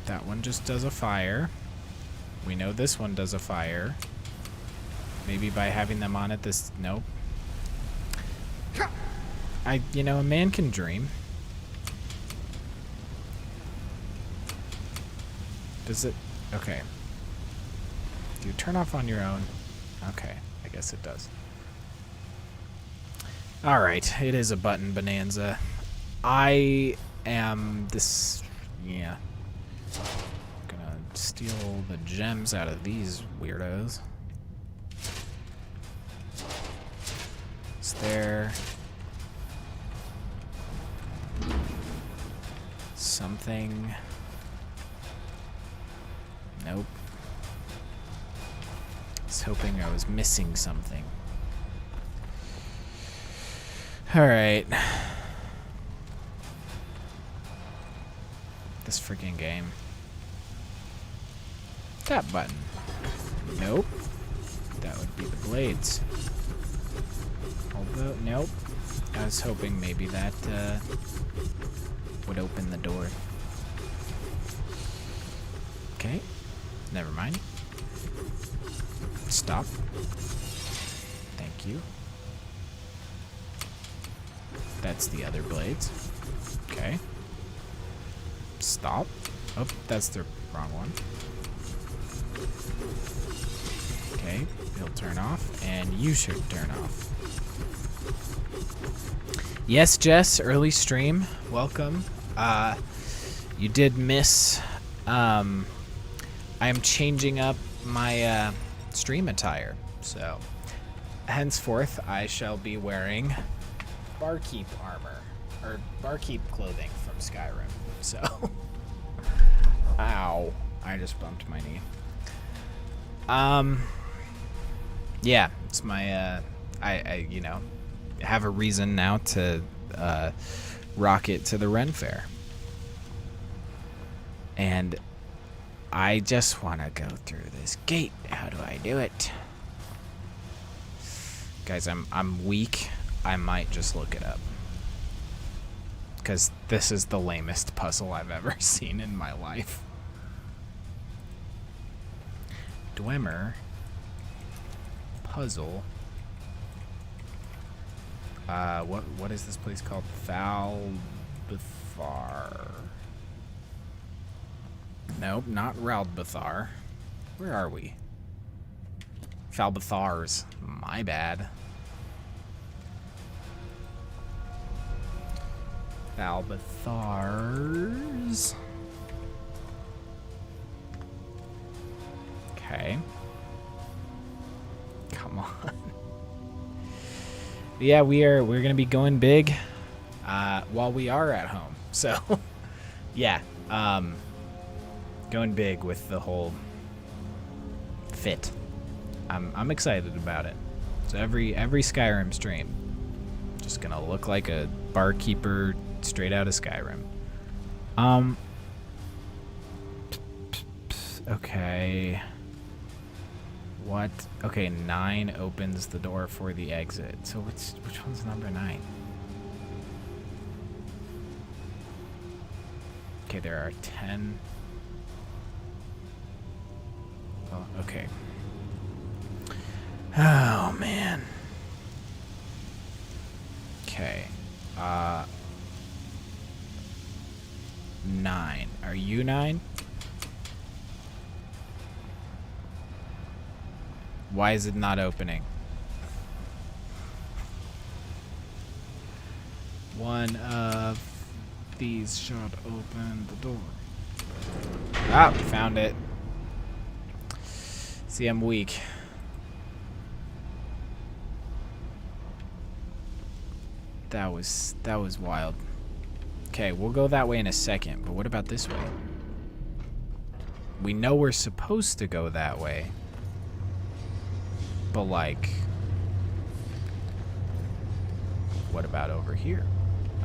That one just does a fire. We know this one does a fire. Maybe by having them on it, this... Nope. You know, a man can dream. Does it... Okay. Do you turn off on your own? Okay, I guess it does. Alright, it is a button bonanza. I am this... Yeah. Gonna steal the gems out of these weirdos. Is there... something... Nope. I was hoping I was missing something. Alright. This freaking game. That button. Nope. That would be the blades. Although, nope. I was hoping maybe that would open the door. Okay. Never mind. Stop. Thank you. That's the other blades. Okay. Stop. Oh, that's the wrong one. Okay, he'll turn off, and you should turn off. Yes, Jess, early stream. Welcome. You did miss... I am changing up my stream attire. So, henceforth, I shall be wearing barkeep armor, or barkeep clothing from Skyrim. So, ow, I just bumped my knee. Yeah, it's my, I you know, have a reason now to rock it to the Ren Fair. And I just want to go through this gate. How do I do it? Guys, I'm weak. I might just look it up. Because this is the lamest puzzle I've ever seen in my life. Dwemer. Puzzle. What is this place called? Falbethar. Nope, not Raldbethar. Where are we? Falbethars. My bad. Falbethars. Okay. Come on. Yeah, we're gonna be going big while we are at home. So yeah, going big with the whole fit. I'm excited about it. So every Skyrim stream, just gonna look like a barkeeper straight out of Skyrim. Okay. What? Okay, 9 opens the door for the exit. So which one's number 9? Okay, there are 10. Oh, okay. Oh, man. Okay. 9. Are you 9? Why is it not opening? One of these should open the door. Ah, found it. See, I'm weak. That was wild. Okay, we'll go that way in a second, but what about this way? We know we're supposed to go that way. But, like, what about over here?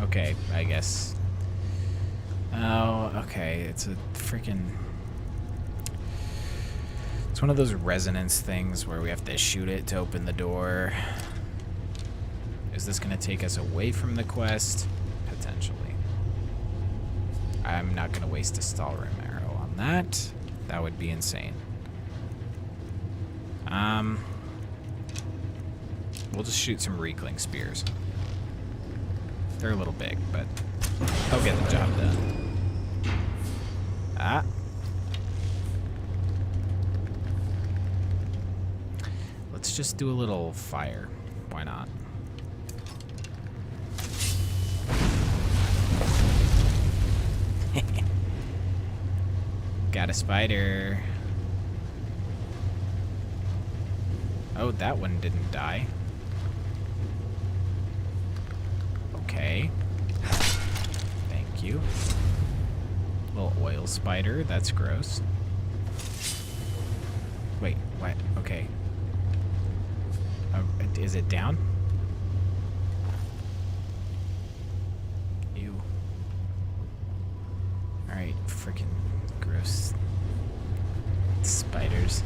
Okay, I guess. Oh, okay, it's a freaking... It's one of those resonance things where we have to shoot it to open the door. Is this going to take us away from the quest? Potentially. I'm not going to waste a Stalrim arrow on that. That would be insane. We'll just shoot some Reekling spears. They're a little big, but they'll get the job done. Ah. Let's just do a little fire. Why not? Got a spider. Oh, that one didn't die. Okay. Thank you. Little oil spider. That's gross. Wait, what? Okay. Is it down? Ew. Alright, freaking gross spiders.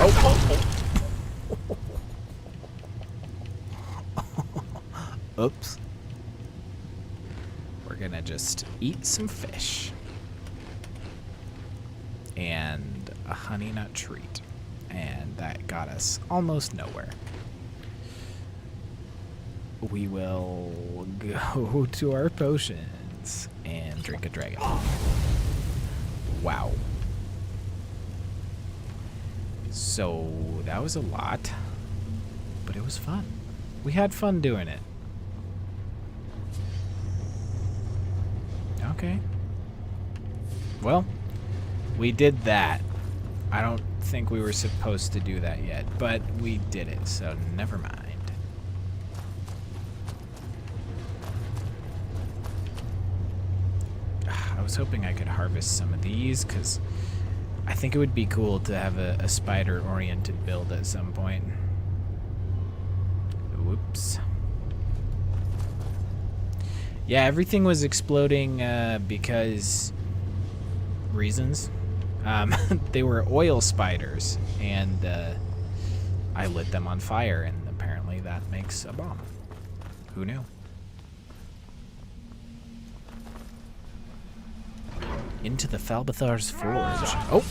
Oh. Oops. We're gonna just eat some fish. And a honey nut treat. And that got us almost nowhere. We will go to our potions and drink a dragon. Wow. So that was a lot, but it was fun. We had fun doing it. Well, we did that. I don't think we were supposed to do that yet, but we did it, so never mind. I was hoping I could harvest some of these, because I think it would be cool to have a spider-oriented build at some point. Whoops. Yeah, everything was exploding because reasons. They were oil spiders, and I lit them on fire, and apparently that makes a bomb. Who knew? Into the Falbathar's Forge. Oh!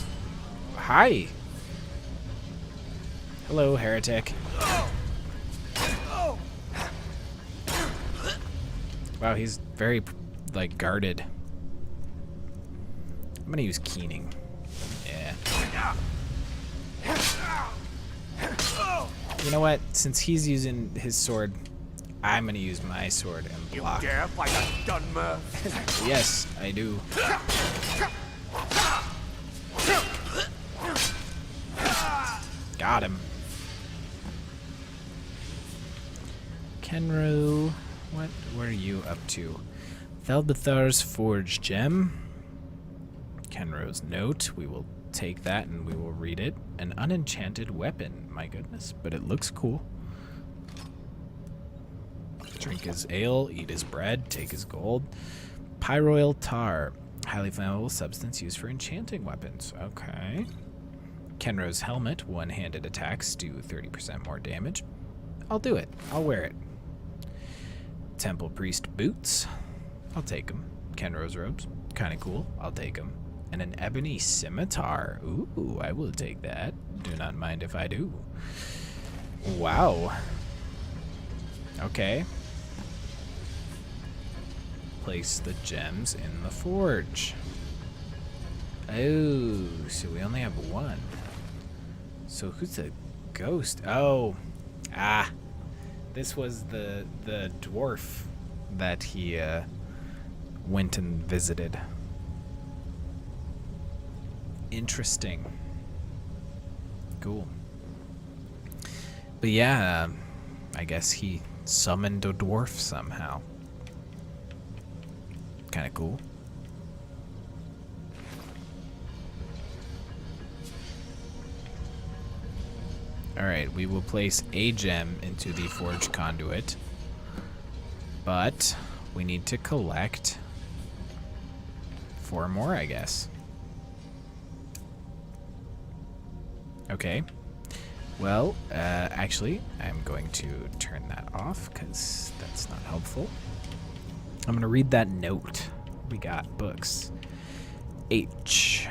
Hi! Hello, heretic. Wow, he's very, like, guarded. I'm gonna use Keening. Yeah. You know what? Since he's using his sword, I'm gonna use my sword and block. You dare fight a Dunmer? Yes, I do. Got him. Kenro, what are you up to? Thalbathar's Forge Gem. Kenro's note. We will take that and we will read it. An unenchanted weapon. My goodness, but it looks cool. Drink his ale, eat his bread, take his gold. Pyroil tar. Highly flammable substance used for enchanting weapons. Okay. Kenro's helmet. One-handed attacks do 30% more damage. I'll do it. I'll wear it. Temple Priest boots. I'll take them. Kenro's robes. Kind of cool. I'll take them. And an ebony scimitar. Ooh, I will take that. Do not mind if I do. Wow. Okay. Place the gems in the forge. Oh, so we only have one. So who's the ghost? Oh. Ah. This was the dwarf that he went and visited. Interesting. Cool. But yeah, I guess he summoned a dwarf somehow. Kind of cool. Alright, we will place a gem into the forge conduit. But we need to collect 4 more, I guess. Okay. Well, actually, I'm going to turn that off because that's not helpful. I'm going to read that note. We got books. H.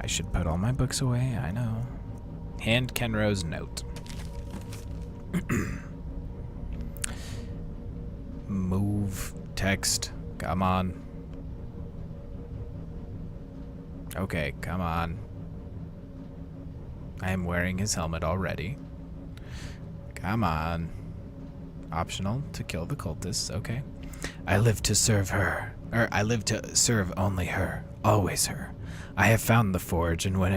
I should put all my books away, I know. Hand Kenro's note. Move. Text. Come on. Okay, come on. I am wearing his helmet already. Come on. Optional to kill the cultists, okay. I live to serve her. I live to serve only her. Always her. I have found the forge, and when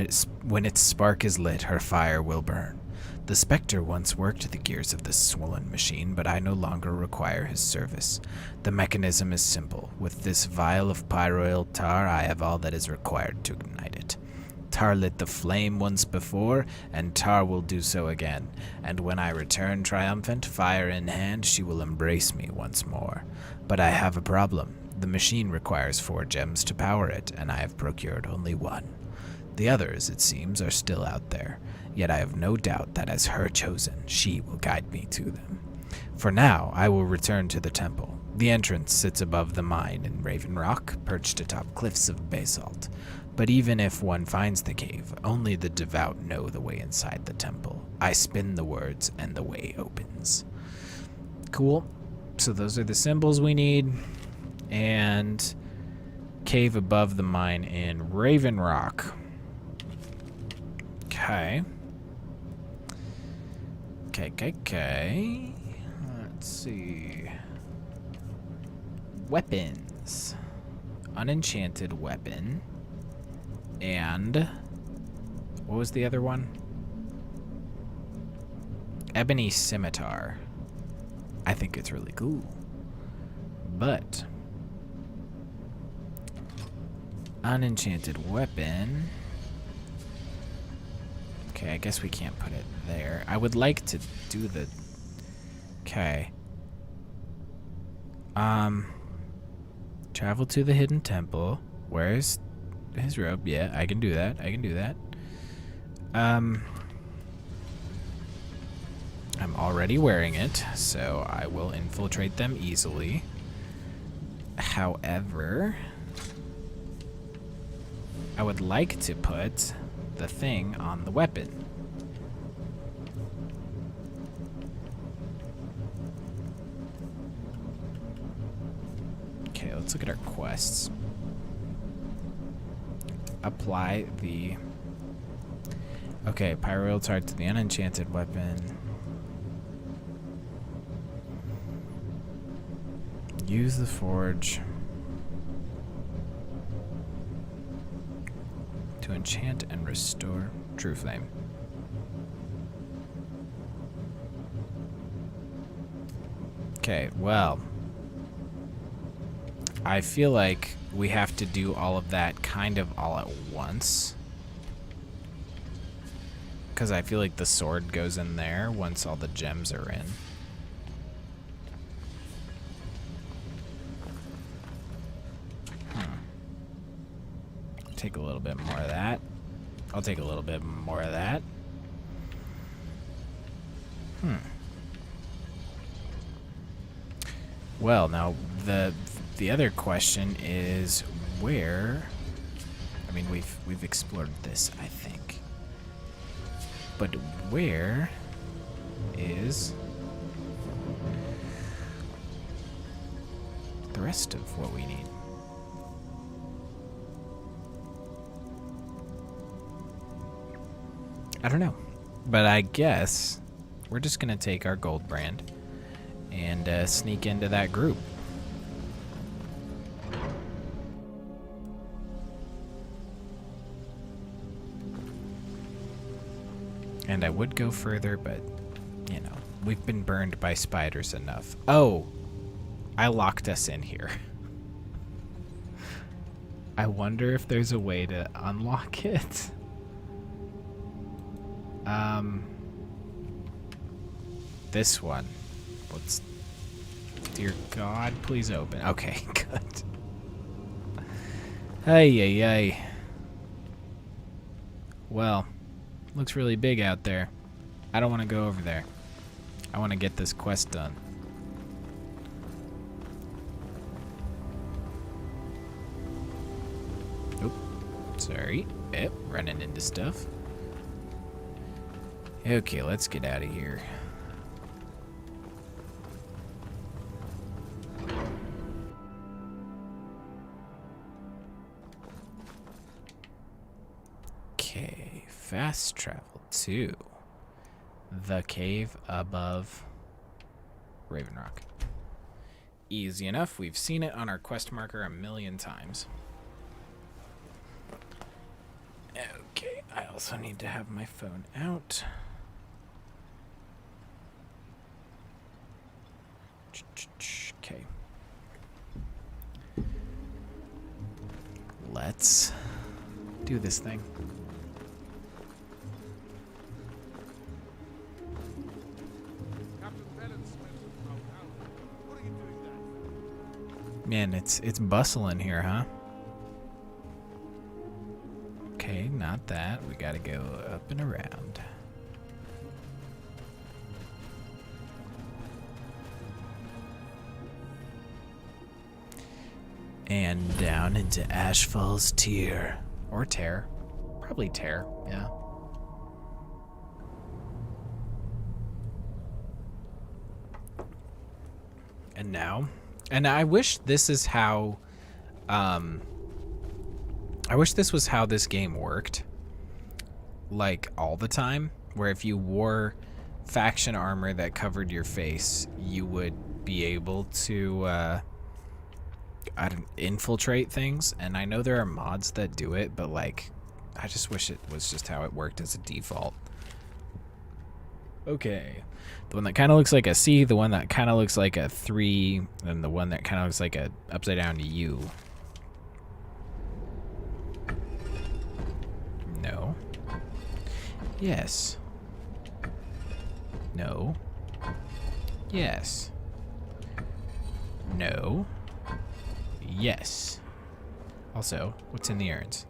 its spark is lit, her fire will burn. The Spectre once worked the gears of this swollen machine, but I no longer require his service. The mechanism is simple. With this vial of pyroil tar, I have all that is required to ignite it. Tar lit the flame once before, and Tar will do so again. And when I return triumphant, fire in hand, she will embrace me once more. But I have a problem. The machine requires 4 gems to power it, and I have procured only 1. The others, it seems, are still out there. Yet I have no doubt that as her chosen, she will guide me to them. For now, I will return to the temple. The entrance sits above the mine in Raven Rock, perched atop cliffs of basalt. But even if one finds the cave, only the devout know the way inside the temple. I spin the words, and the way opens. Cool. So those are the symbols we need. And cave above the mine in Raven Rock. Okay. Okay. Let's see. Weapons. unenchanted weapon. And what was the other one? Ebony scimitar. I think it's really cool. But unenchanted weapon. Okay, I guess we can't put it there. I would like to do the... Okay. Travel to the hidden temple. Where's his robe? Yeah, I can do that. I can do that. I'm already wearing it, so I will infiltrate them easily. However, I would like to put the thing on the weapon. Okay, let's look at our quests. Apply the... Okay, Pyroil's heart to the unenchanted weapon. Use the forge to enchant and restore True Flame. Okay, well, I feel like we have to do all of that kind of all at once. Because I feel like the sword goes in there once all the gems are in. Take a little bit more of that. I'll take a little bit more of that. Well, now the other question is where... I mean, we've explored this, I think. But where is the rest of what we need? I don't know, but I guess we're just gonna take our gold brand and sneak into that group. And I would go further, but, you know, we've been burned by spiders enough. Oh, I locked us in here. I wonder if there's a way to unlock it. This one. Let's... Dear God, please open. Okay, good. Hey, ay, ay. Well, looks really big out there. I don't want to go over there. I want to get this quest done. Oop. Sorry. Yep, running into stuff. Okay, let's get out of here. Okay, fast travel to the cave above Raven Rock. Easy enough. We've seen it on our quest marker a million times. Okay, I also need to have my phone out. Okay. Let's do this thing. Man, it's bustling here, huh? Okay, not that. We gotta go up and around. And down into Ashfall's Tear. Or Tear. Probably Tear, yeah. And now... And I wish this is how... I wish this was how this game worked. Like, all the time. Where if you wore faction armor that covered your face, you would be able to... I don't infiltrate things, and I know there are mods that do it, but like I just wish it was just how it worked as a default. Okay. The one that kind of looks like a C, the one that kind of looks like a 3, and the one that kind of looks like a upside down U. No. Yes. No. Yes. No. Yes. Also, what's in the urns?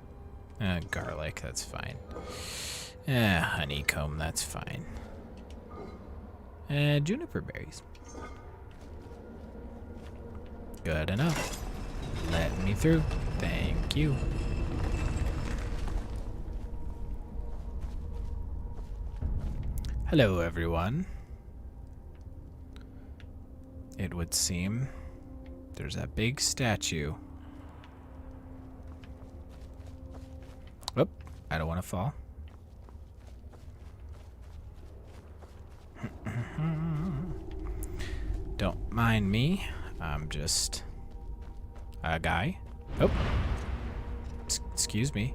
Garlic, that's fine. Honeycomb, that's fine. Juniper berries. Good enough. Let me through. Thank you. Hello, everyone. It would seem there's a big statue. Oop, I don't want to fall. Don't mind me. I'm just a guy. Oh, excuse me.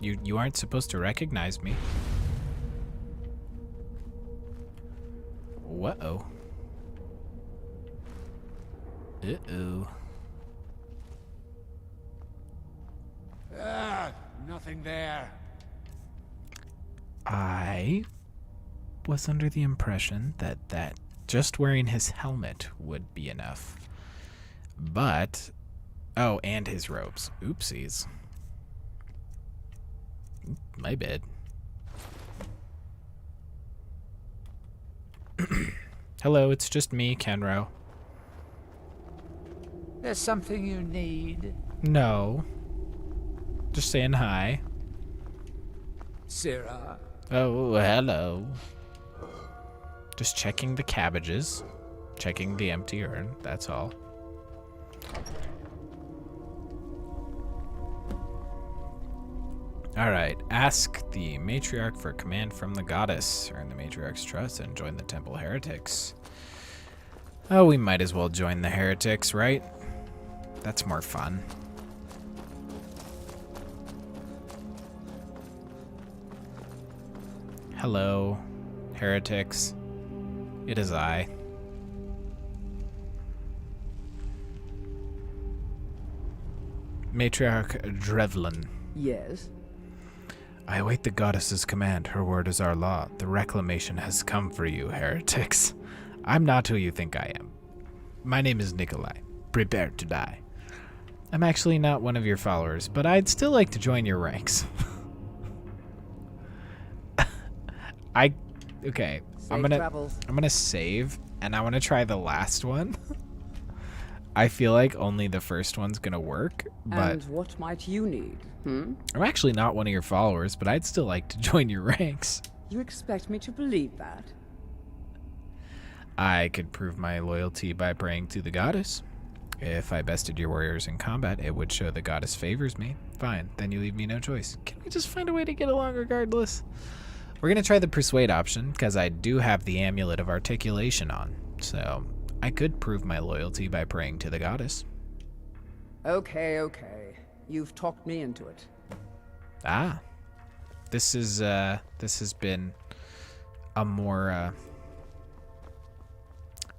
You aren't supposed to recognize me. Whoa. Uh-oh. Nothing there. I was under the impression that just wearing his helmet would be enough. But, oh, and his robes. Oopsies. My bad. Hello, it's just me, Kenro. There's something you need. No. Just saying hi. Syrah. Oh, hello. Just checking the cabbages. Checking the empty urn, that's all. Alright, ask the matriarch for command from the goddess. Earn the matriarch's trust and join the temple heretics. Oh, we might as well join the heretics, right? That's more fun. Hello, heretics. It is I. Matriarch Drevlin. Yes? I await the goddess's command. Her word is our law. The reclamation has come for you, heretics. I'm not who you think I am. My name is Nikolai. Prepare to die. I'm actually not one of your followers, but I'd still like to join your ranks. Okay. I'm gonna save, and I want to try the last one. I feel like only the first one's gonna work, but And what might you need? I'm actually not one of your followers, but I'd still like to join your ranks. You expect me to believe that? I could prove my loyalty by praying to the goddess. If I bested your warriors in combat, it would show the goddess favors me. Fine, then you leave me no choice. Can we just find a way to get along regardless? We're going to try the persuade option, because I do have the amulet of articulation on. So, I could prove my loyalty by praying to the goddess. Okay. You've talked me into it. Ah. This has been a more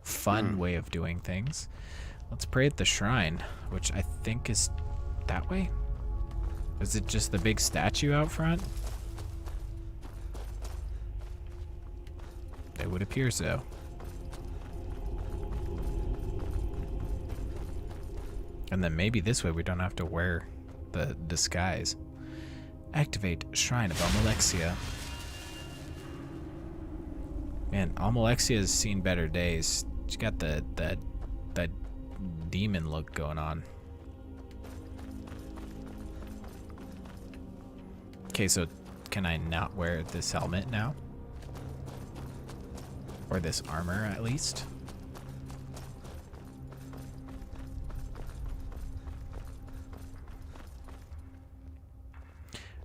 fun way of doing things. Let's pray at the shrine, which I think is that way. Is it just the big statue out front? It would appear so. And then maybe this way we don't have to wear the disguise. Activate Shrine of Almalexia. Man, Almalexia has seen better days. She's got that demon look going on. Okay, so can I not wear this helmet now? Or this armor, at least?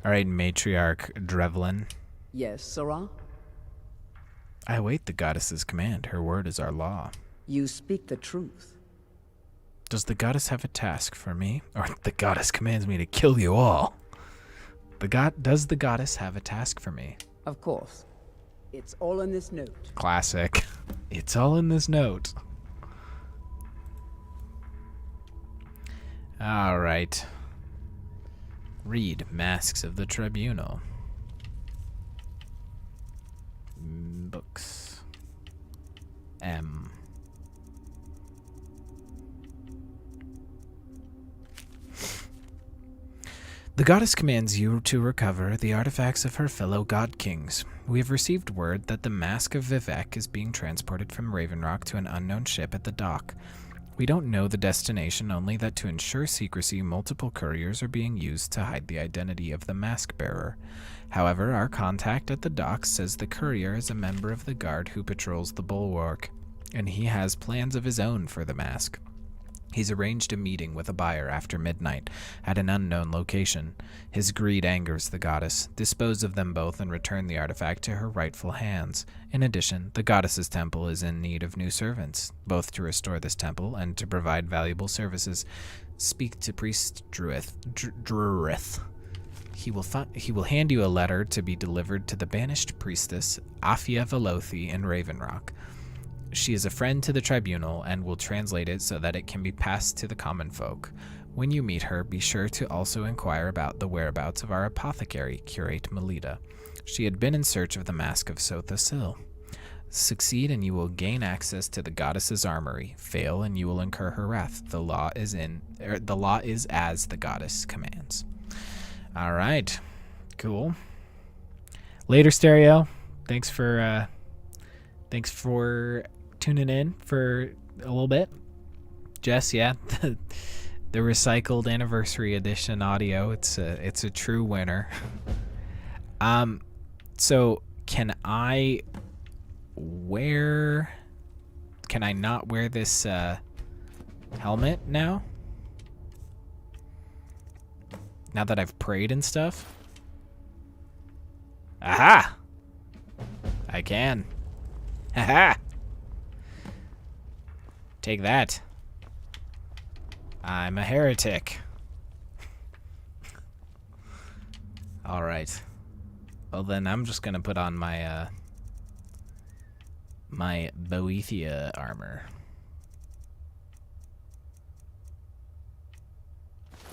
Alright, Matriarch Drevlin. Yes, Syrah? I await the goddess's command. Her word is our law. You speak the truth. Does the goddess have a task for me? Or the goddess commands me to kill you all. Does the goddess have a task for me? Of course. It's all in this note. Classic. It's all in this note. All right. Read Masks of the Tribunal. Books. M. The goddess commands you to recover the artifacts of her fellow god kings. We have received word that the Mask of Vivec is being transported from Raven Rock to an unknown ship at the dock. We don't know the destination, only that to ensure secrecy, multiple couriers are being used to hide the identity of the mask bearer. However, our contact at the docks says the courier is a member of the guard who patrols the bulwark, and he has plans of his own for the mask. He's arranged a meeting with a buyer after midnight at an unknown location. His greed angers the goddess. Dispose of them both and return the artifact to her rightful hands. In addition, the goddess's temple is in need of new servants, both to restore this temple and to provide valuable services. Speak to Priest Drurith. He will hand you a letter to be delivered to the banished priestess Afia Velothi in Raven Rock. She is a friend to the Tribunal and will translate it so that it can be passed to the common folk. When you meet her, be sure to also inquire about the whereabouts of our apothecary, Curate Melita. She had been in search of the Mask of Soule. Succeed and you will gain access to the goddess's armory. Fail and you will incur her wrath. The law is as the goddess commands. All right, cool. Later, Stereo. Thanks for tuning in for a little bit. Jess, yeah, the recycled Anniversary Edition audio. It's a true winner. So can I not wear this helmet now? Now that I've prayed and stuff? Aha! I can. Haha! Take that. I'm a heretic. Alright. Well then, I'm just gonna put on my, my Boethia armor.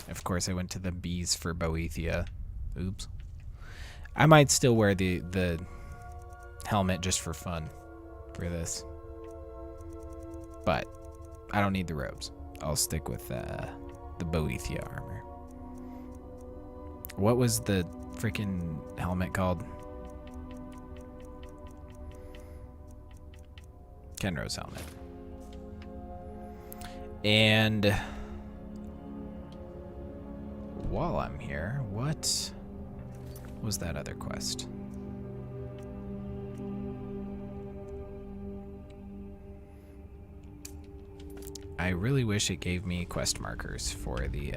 Of course, I went to the B's for Boethia. Oops. I might still wear the helmet just for fun for this. But I don't need the robes. I'll stick with the Boethia armor. What was the freaking helmet called? Kenro's helmet. And while I'm here, what was that other quest? I really wish it gave me quest markers for the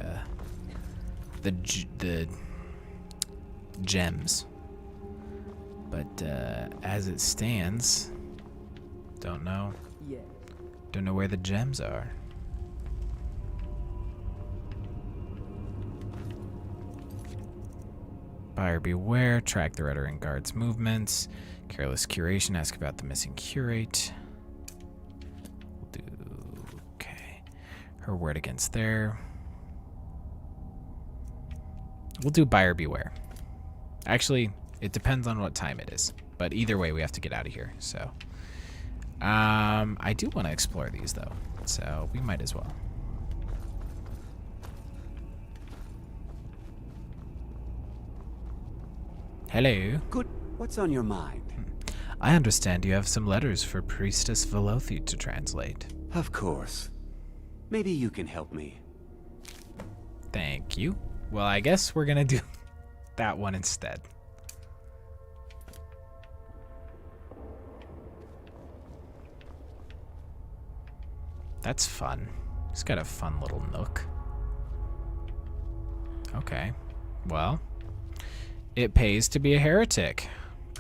gems, but as it stands, don't know where the gems are. Buyer beware, track the Rhetoric Guard's movements, careless curation, ask about the missing curate. Her word against there. We'll do buyer beware. Actually, it depends on what time it is. But either way, we have to get out of here. So, I do want to explore these though. So we might as well. Hello. Good. What's on your mind? I understand you have some letters for Priestess Velothi to translate. Of course. Maybe you can help me. Thank you. Well, I guess we're gonna do that one instead. That's fun. He's got a fun little nook. Okay. Well, it pays to be a heretic.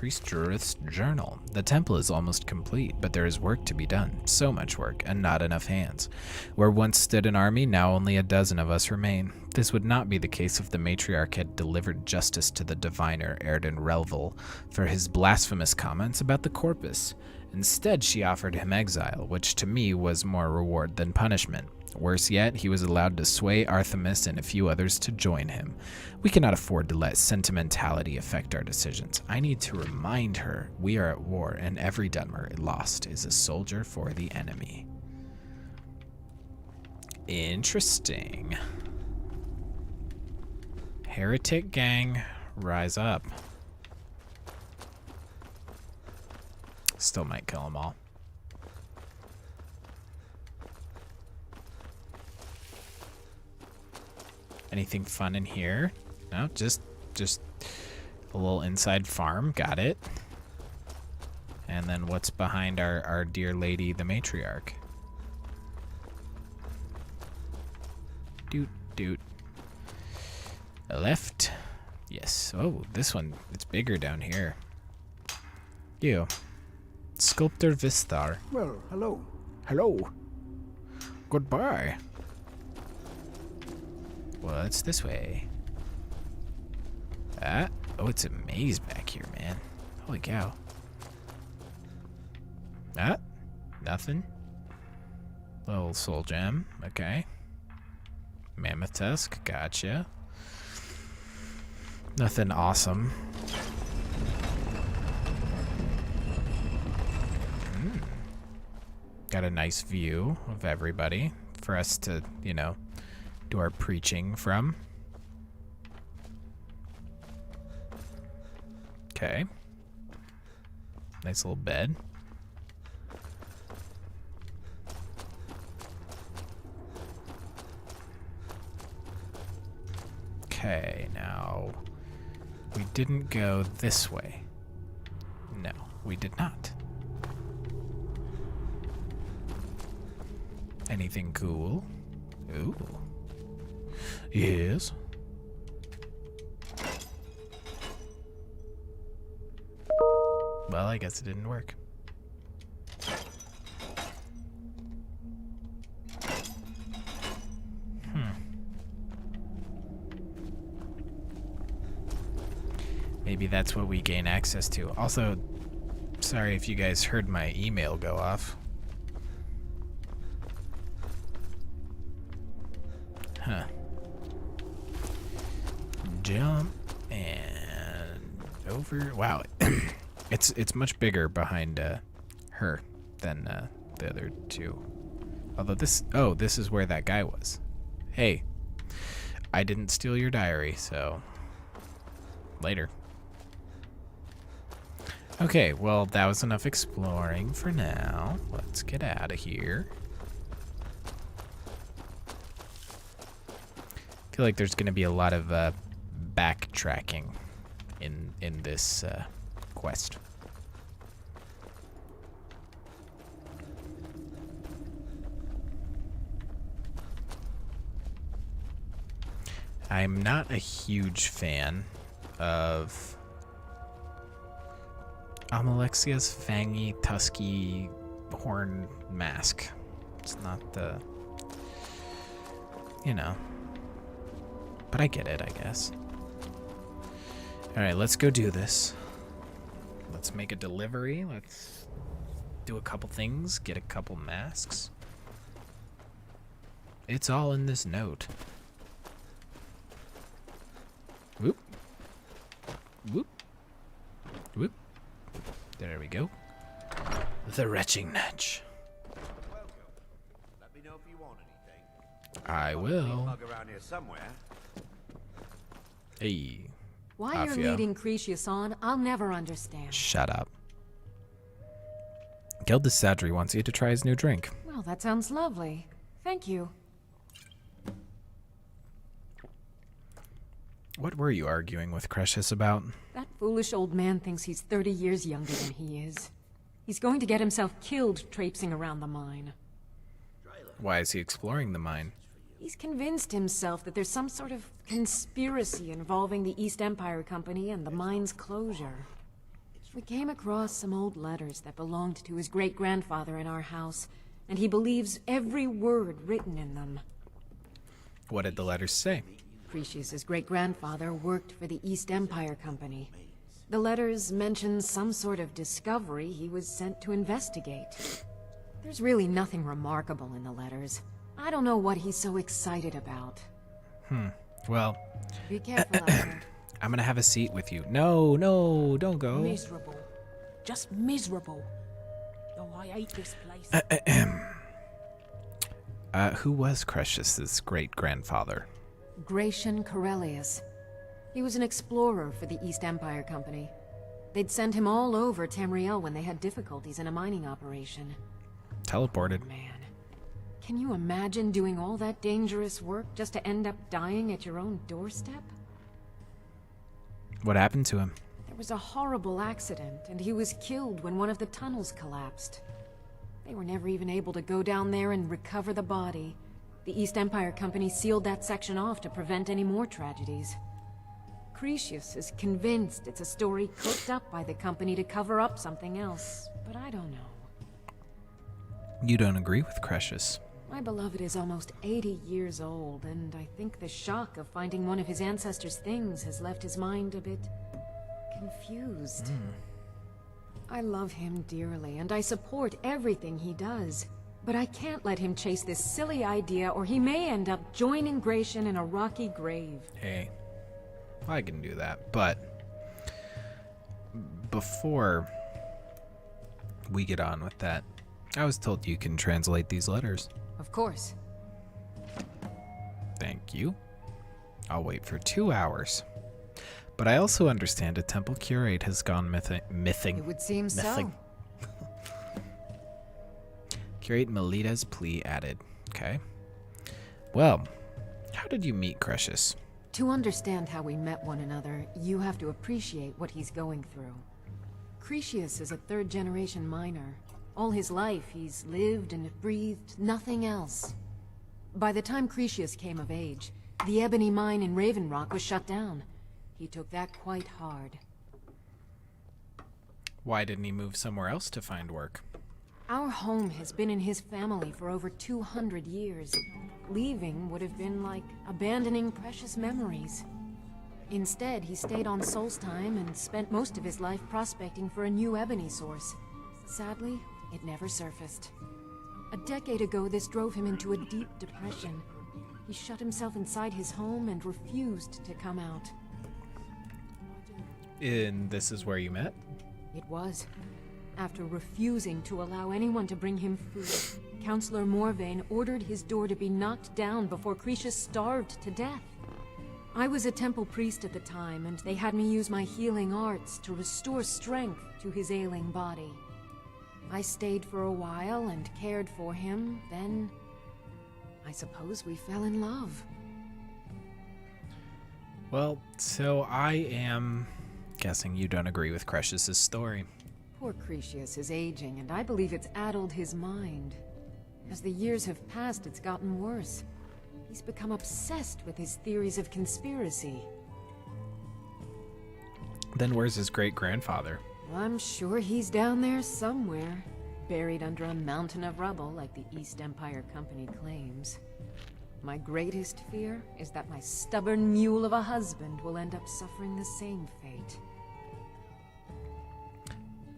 Priest Druid's journal. The temple is almost complete, but there is work to be done. So much work, and not enough hands. Where once stood an army, now only a dozen of us remain. This would not be the case if the matriarch had delivered justice to the diviner Erden Relvel for his blasphemous comments about the corpus. Instead, she offered him exile, which to me was more reward than punishment. Worse yet, he was allowed to sway Artemis and a few others to join him. We cannot afford to let sentimentality affect our decisions. I need to remind her we are at war, and every Dunmer lost is a soldier for the enemy. Interesting. Heretic gang, rise up. Still might kill them all. Anything fun in here? No, just a little inside farm. Got it. And then what's behind our dear lady, the matriarch? Doot, doot. Left. Yes. Oh, this one, it's bigger down here. You. Sculptor Vistar. Well, hello. Hello. Goodbye. Well, it's this way. Ah. Oh, it's a maze back here, man. Holy cow. Ah. Nothing. Little soul gem. Okay. Mammoth tusk. Gotcha. Nothing awesome. Got a nice view of everybody for us to, you know, do our preaching from. Okay. Nice little bed. Okay, now we didn't go this way. No, we did not. Anything cool? Ooh. Yes. Well, I guess it didn't work. Maybe that's what we gain access to. Also, sorry if you guys heard my email go off. Huh. Jump and over. Wow. It's much bigger behind her than the other two. Although this is where that guy was. Hey, I didn't steal your diary, so later. Okay, well, that was enough exploring for now. Let's get out of here. I feel like there's going to be a lot of backtracking in this quest. I'm not a huge fan of Amalexia's fangy, tusky horn mask. It's not the, you know. But I get it, I guess. Alright, let's go do this. Let's make a delivery. Let's do a couple things, get a couple masks. It's all in this note. Whoop. Whoop. Whoop. There we go. The retching Natch. Welcome. Let me know if you want anything. I will. Bug around here somewhere. Hey. Why Afia. you're leading Cretius on, I'll never understand. Shut up. Gildas Sadri wants you to try his new drink. Well, that sounds lovely. Thank you. What were you arguing with Cretius about? That foolish old man thinks he's 30 years younger than he is. He's going to get himself killed traipsing around the mine. Why is he exploring the mine? He's convinced himself that there's some sort of conspiracy involving the East Empire Company and the mine's closure. We came across some old letters that belonged to his great-grandfather in our house, and he believes every word written in them. What did the letters say? Cretius's great-grandfather worked for the East Empire Company. The letters mention some sort of discovery he was sent to investigate. There's really nothing remarkable in the letters. I don't know what he's so excited about. Well, Be careful out there. I'm gonna have a seat with you. No, no, don't go. Miserable. Just miserable. Oh, I hate this place. Who was Cretius's great-grandfather? Gratian Corellius. He was an explorer for the East Empire Company. They'd send him all over Tamriel when they had difficulties in a mining operation. Teleported. Man, can you imagine doing all that dangerous work just to end up dying at your own doorstep? What happened to him? There was a horrible accident, and he was killed when one of the tunnels collapsed. They were never even able to go down there and recover the body. The East Empire Company sealed that section off to prevent any more tragedies. Cretius is convinced it's a story cooked up by the company to cover up something else, but I don't know. You don't agree with Cretius? My beloved is almost 80 years old, and I think the shock of finding one of his ancestors' things has left his mind a bit confused. I love him dearly, and I support everything he does. But I can't let him chase this silly idea, or he may end up joining Gratian in a rocky grave. Hey, I can do that, but before we get on with that, I was told you can translate these letters. Of course. Thank you. I'll wait for 2 hours. But I also understand a temple curate has gone missing. It would seem so. Missing. Curate Melida's plea added. Okay. Well, how did you meet Cretius? To understand how we met one another, you have to appreciate what he's going through. Cretius is a third-generation miner. All his life, he's lived and breathed nothing else. By the time Cretius came of age, the ebony mine in Raven Rock was shut down. He took that quite hard. Why didn't he move somewhere else to find work? Our home has been in his family for over 200 years. Leaving would have been like abandoning precious memories. Instead, he stayed on Solstheim and spent most of his life prospecting for a new ebony source. Sadly, it never surfaced. A decade ago, this drove him into a deep depression. He shut himself inside his home and refused to come out. And this is where you met? It was. After refusing to allow anyone to bring him food, Counselor Morvain ordered his door to be knocked down before Cretius starved to death. I was a temple priest at the time, and they had me use my healing arts to restore strength to his ailing body. I stayed for a while and cared for him, then I suppose we fell in love. Well, so I am guessing you don't agree with Cretius's story. Poor Cretius is aging, and I believe it's addled his mind. As the years have passed, it's gotten worse. He's become obsessed with his theories of conspiracy. Then where's his great-grandfather? I'm sure he's down there somewhere, buried under a mountain of rubble like the East Empire Company claims. My greatest fear is that my stubborn mule of a husband will end up suffering the same fate.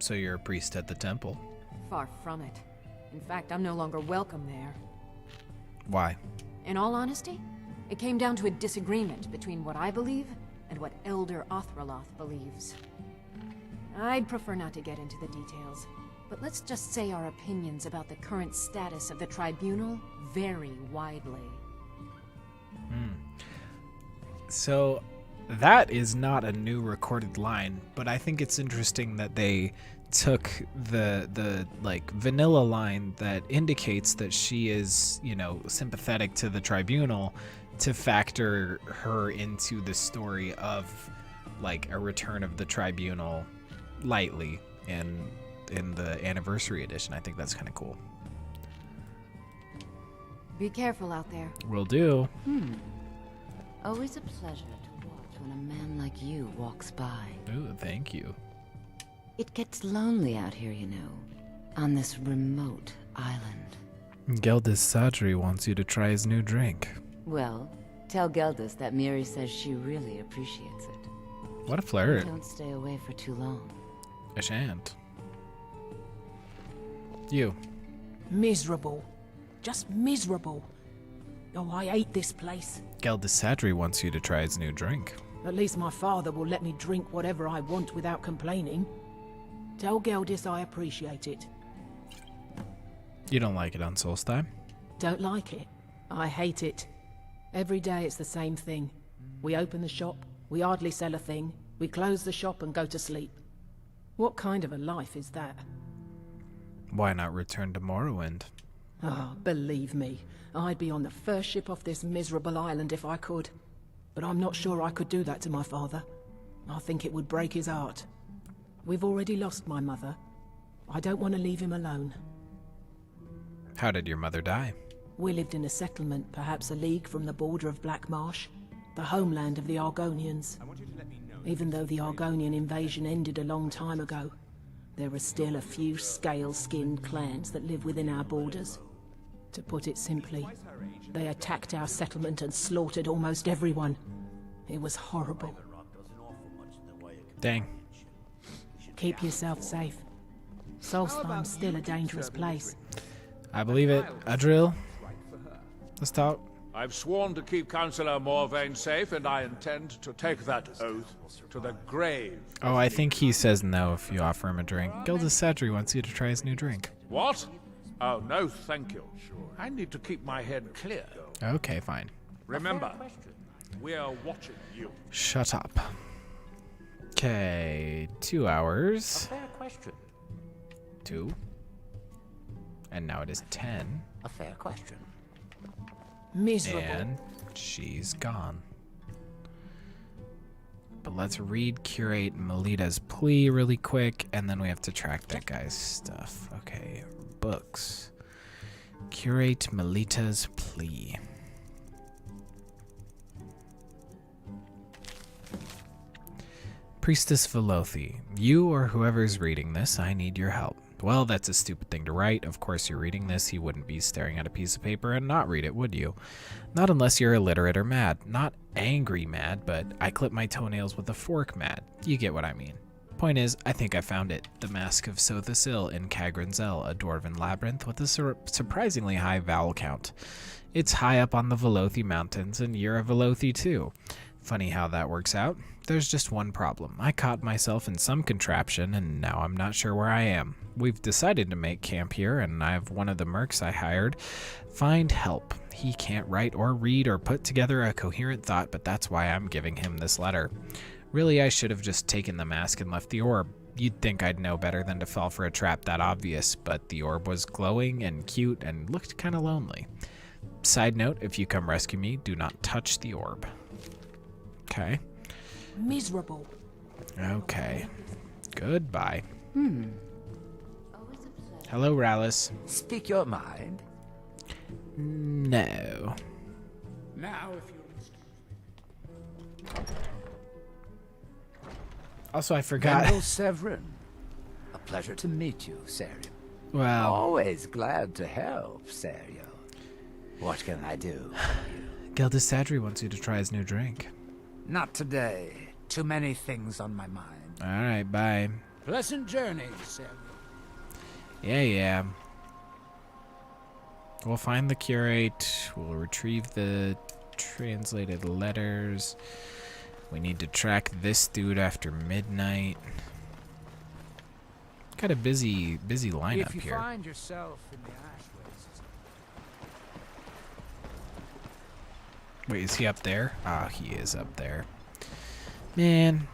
So you're a priest at the temple? Far from it. In fact, I'm no longer welcome there. Why? In all honesty, it came down to a disagreement between what I believe and what Elder Othraloth believes. I'd prefer not to get into the details, but let's just say our opinions about the current status of the Tribunal vary widely. So that is not a new recorded line, but I think it's interesting that they took the like vanilla line that indicates that she is, you know, sympathetic to the Tribunal to factor her into the story of like a return of the Tribunal lightly in the Anniversary Edition. I think that's kind of cool. Be careful out there. Will do. Always a pleasure to watch when a man like you walks by. Ooh, thank you. It gets lonely out here, you know, on this remote island. Geldis Sadri wants you to try his new drink. Well, tell Geldis that Miri says she really appreciates it. What a flirt. Don't stay away for too long. I shan't. You. Miserable. Just miserable. Oh, I hate this place. Geldis Sadri wants you to try his new drink. At least my father will let me drink whatever I want without complaining. Tell Geldis I appreciate it. You don't like it on Solstheim? Don't like it. I hate it. Every day it's the same thing. We open the shop, we hardly sell a thing, we close the shop and go to sleep. What kind of a life is that? Why not return to Morrowind? Oh, believe me, I'd be on the first ship off this miserable island if I could. But I'm not sure I could do that to my father. I think it would break his heart. We've already lost my mother. I don't want to leave him alone. How did your mother die? We lived in a settlement, perhaps a league from the border of Black Marsh, the homeland of the Argonians. Even though the Argonian invasion ended a long time ago, there are still a few scale-skinned clans that live within our borders. To put it simply, they attacked our settlement and slaughtered almost everyone. It was horrible. Dang. Keep yourself safe. Solstheim's still a dangerous place. I believe it. Adril, let's talk. I've sworn to keep Councillor Morvain safe, and I intend to take that oath to the grave. Oh, I think he says no if you offer him a drink. Geldis Sadri wants you to try his new drink. What? Oh, no, thank you. I need to keep my head clear. Okay, fine. Remember, we are watching you. Shut up. Okay, 2 hours. Fair question. 2. And now it is 10. A fair question. Miserable. And she's gone. But let's read Curate Melita's plea really quick, and then we have to track that guy's stuff. Okay, books. Curate Melita's plea. Priestess Velothi, you or whoever's reading this, I need your help. Well, that's a stupid thing to write. Of course you're reading this. You wouldn't be staring at a piece of paper and not read it, would you? Not unless you're illiterate or mad. Not angry mad, but I clip my toenails with a fork mad. You get what I mean. Point is, I think I found it. The Mask of Sothasil in Cagranzel, a dwarven labyrinth with a surprisingly high vowel count. It's high up on the Velothi Mountains, and you're a Velothi too. Funny how that works out. There's just one problem. I caught myself in some contraption, and now I'm not sure where I am. We've decided to make camp here, and I have one of the mercs I hired find help. He can't write or read or put together a coherent thought, but that's why I'm giving him this letter. Really, I should have just taken the mask and left the orb. You'd think I'd know better than to fall for a trap that obvious, but the orb was glowing and cute and looked kind of lonely. Side note, if you come rescue me, do not touch the orb. Okay. Miserable. Okay. Goodbye. Hello, Rallis. Speak your mind. No. Now, if you... Also, I forgot. General Severin. A pleasure to meet you, Sario. Well, Always glad to help, Sario. What can I do? Geldis Sadri wants you to try his new drink. Not today. Too many things on my mind. All right, bye. Pleasant journey, Sario. Yeah. We'll find the curate. We'll retrieve the translated letters. We need to track this dude after midnight. Got a busy lineup If you here. find yourself in the ash wastes. Wait, is he up there? Ah, he is up there. Man.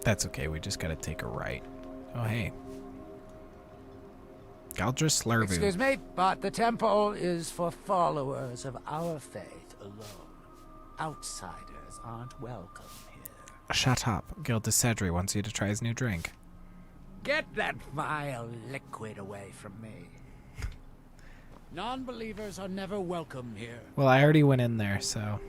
That's okay, we just gotta take a right. Oh, hey. Galdris Lervu. Excuse me, but the temple is for followers of our faith alone. Outsiders aren't welcome here. Shut up. Geldis Sadri wants you to try his new drink. Get that vile liquid away from me. Non-believers are never welcome here. Well, I already went in there, so...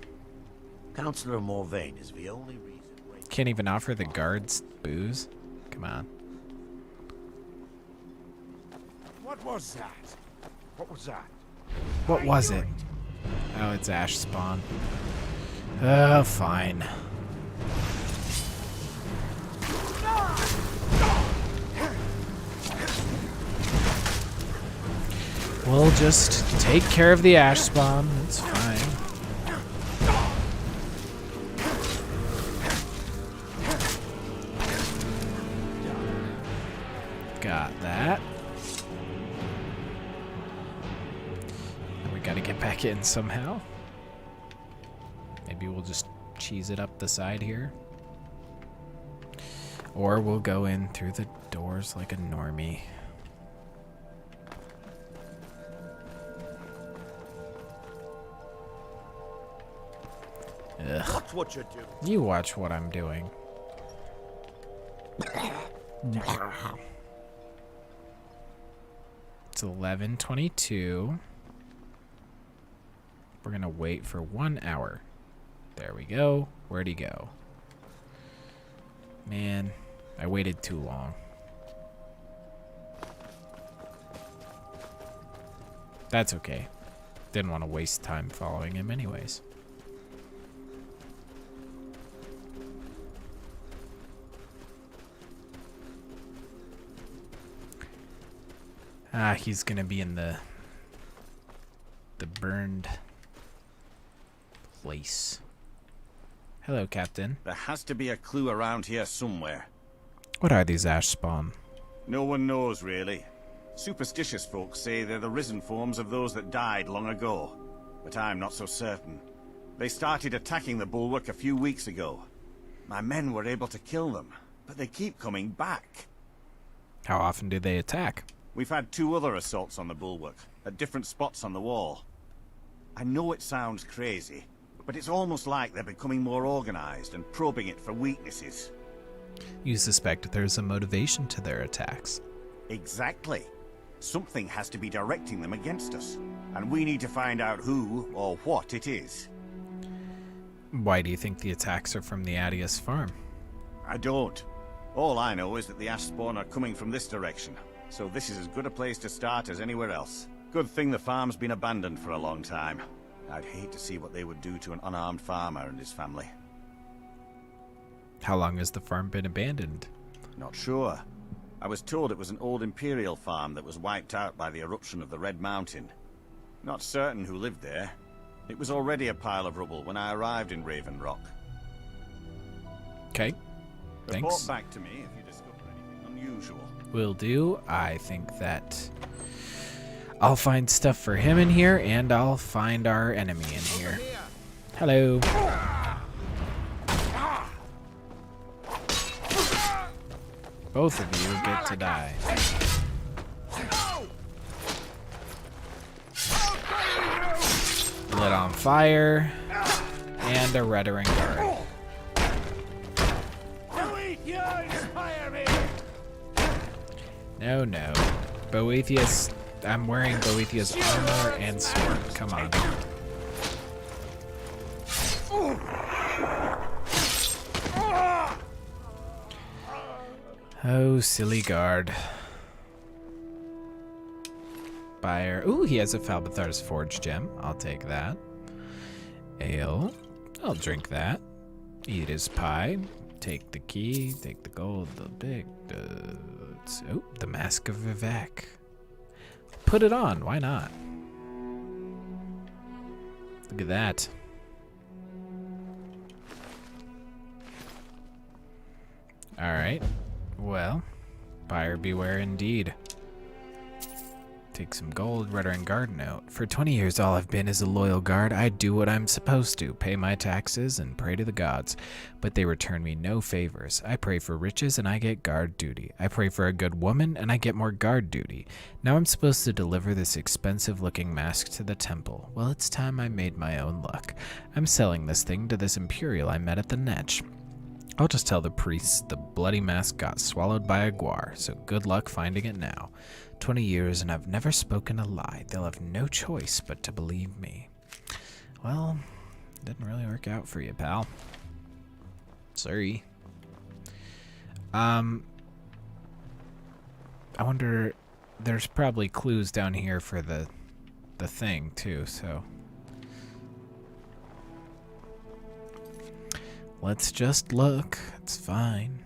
Councillor Morvain is the only reason Can't even offer the guards booze? Come on. What was that? What was that? What was it? Oh, it's ash spawn. Oh, fine. We'll just take care of the ash spawn. It's fine. Got that. And we gotta get back in somehow. Maybe we'll just cheese it up the side here. Or we'll go in through the doors like a normie. Ugh. Watch what you're doing. You watch what I'm doing. It's 11:22. We're gonna wait for 1 hour. There we go. Where'd he go? Man, I waited too long. That's okay. Didn't want to waste time following him anyways. Ah, he's gonna be in the burned place. Hello, Captain. There has to be a clue around here somewhere. What are these ash spawn? No one knows, really. Superstitious folks say they're the risen forms of those that died long ago. But I'm not so certain. They started attacking the bulwark a few weeks ago. My men were able to kill them, but they keep coming back. How often do they attack? We've had 2 other assaults on the bulwark, at different spots on the wall. I know it sounds crazy, but it's almost like they're becoming more organized and probing it for weaknesses. You suspect there's a motivation to their attacks. Exactly. Something has to be directing them against us, and we need to find out who or what it is. Why do you think the attacks are from the Adius farm? I don't. All I know is that the ash spawn are coming from this direction, so this is as good a place to start as anywhere else. Good thing the farm's been abandoned for a long time. I'd hate to see what they would do to an unarmed farmer and his family. How long has the farm been abandoned? Not sure. I was told it was an old Imperial farm that was wiped out by the eruption of the Red Mountain. Not certain who lived there. It was already a pile of rubble when I arrived in Raven Rock. Okay. Thanks. Report back to me if you discover anything unusual. Will do. I think that I'll find stuff for him in here, and I'll find our enemy in here. Hello. Both of you get to die. Lit on fire, and a Rettering guard. No, no. Boethius, I'm wearing Boethius armor and sword. Come on. Oh, silly guard. Buyer. Ooh, he has a Falbathar's Forge gem. I'll take that. Ale. I'll drink that. Eat his pie. Take the key. Take the gold. The big. Oh, the Mask of Vivek. Put it on. Why not? Look at that. All right. Well, buyer beware indeed. Take some gold, Rettering guard note. For 20 years, all I've been is a loyal guard. I do what I'm supposed to, pay my taxes and pray to the gods. But they return me no favors. I pray for riches and I get guard duty. I pray for a good woman and I get more guard duty. Now I'm supposed to deliver this expensive-looking mask to the temple. Well, it's time I made my own luck. I'm selling this thing to this Imperial I met at the Netch. I'll just tell the priests the bloody mask got swallowed by a guar, so good luck finding it now. 20 years and I've never spoken a lie. They'll have no choice but to believe me. Well, didn't really work out for you, pal. Sorry. I wonder, there's probably clues down here for the thing too, so let's just look. It's fine.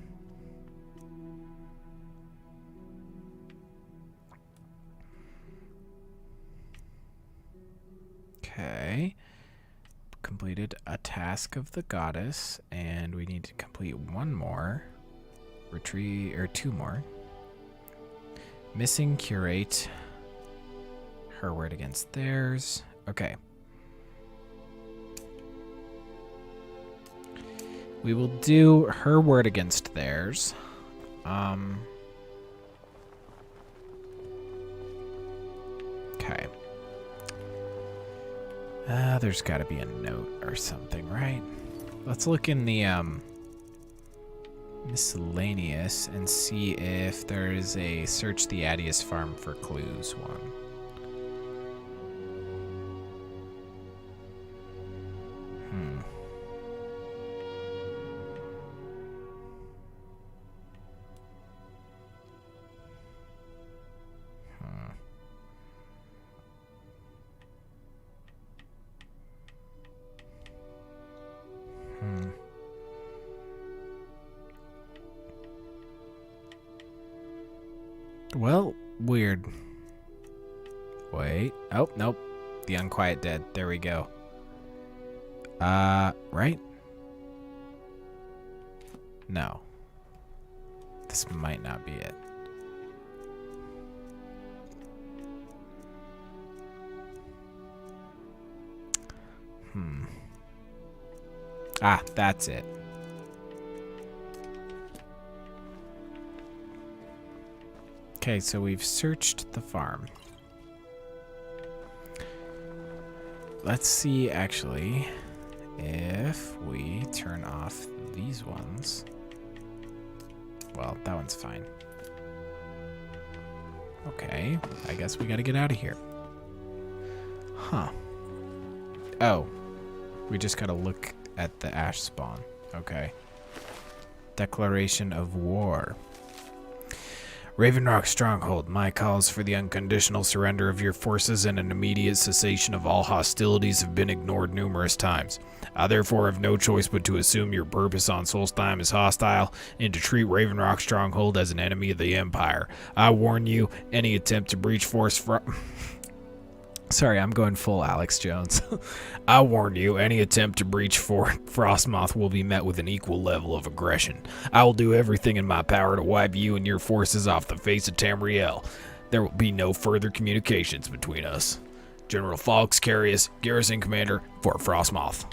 Okay. Completed a task of the goddess, and we need to complete one more. Retrieve, or two more. Missing curate. Her word against theirs. Okay. We will do her word against theirs. Okay. There's got to be a note or something, right? Let's look in the miscellaneous and see if there is a search the Addius farm for clues one. Well, weird. Wait. Oh, nope. The Unquiet Dead. There we go. Right? No. This might not be it. Ah, that's it. Okay, so we've searched the farm. Let's see, actually, if we turn off these ones. Well, that one's fine. Okay, I guess we gotta get out of here. Huh. Oh, we just gotta look at the ash spawn. Okay. Declaration of war. Ravenrock Stronghold, my calls for the unconditional surrender of your forces and an immediate cessation of all hostilities have been ignored numerous times. I therefore have no choice but to assume your purpose on Solstheim is hostile and to treat Ravenrock Stronghold as an enemy of the Empire. I warn you, any attempt to breach force Sorry, I'm going full Alex Jones. I warn you, any attempt to breach Fort Frostmoth will be met with an equal level of aggression. I will do everything in my power to wipe you and your forces off the face of Tamriel. There will be no further communications between us. General Falx Carius, Garrison Commander, Fort Frostmoth.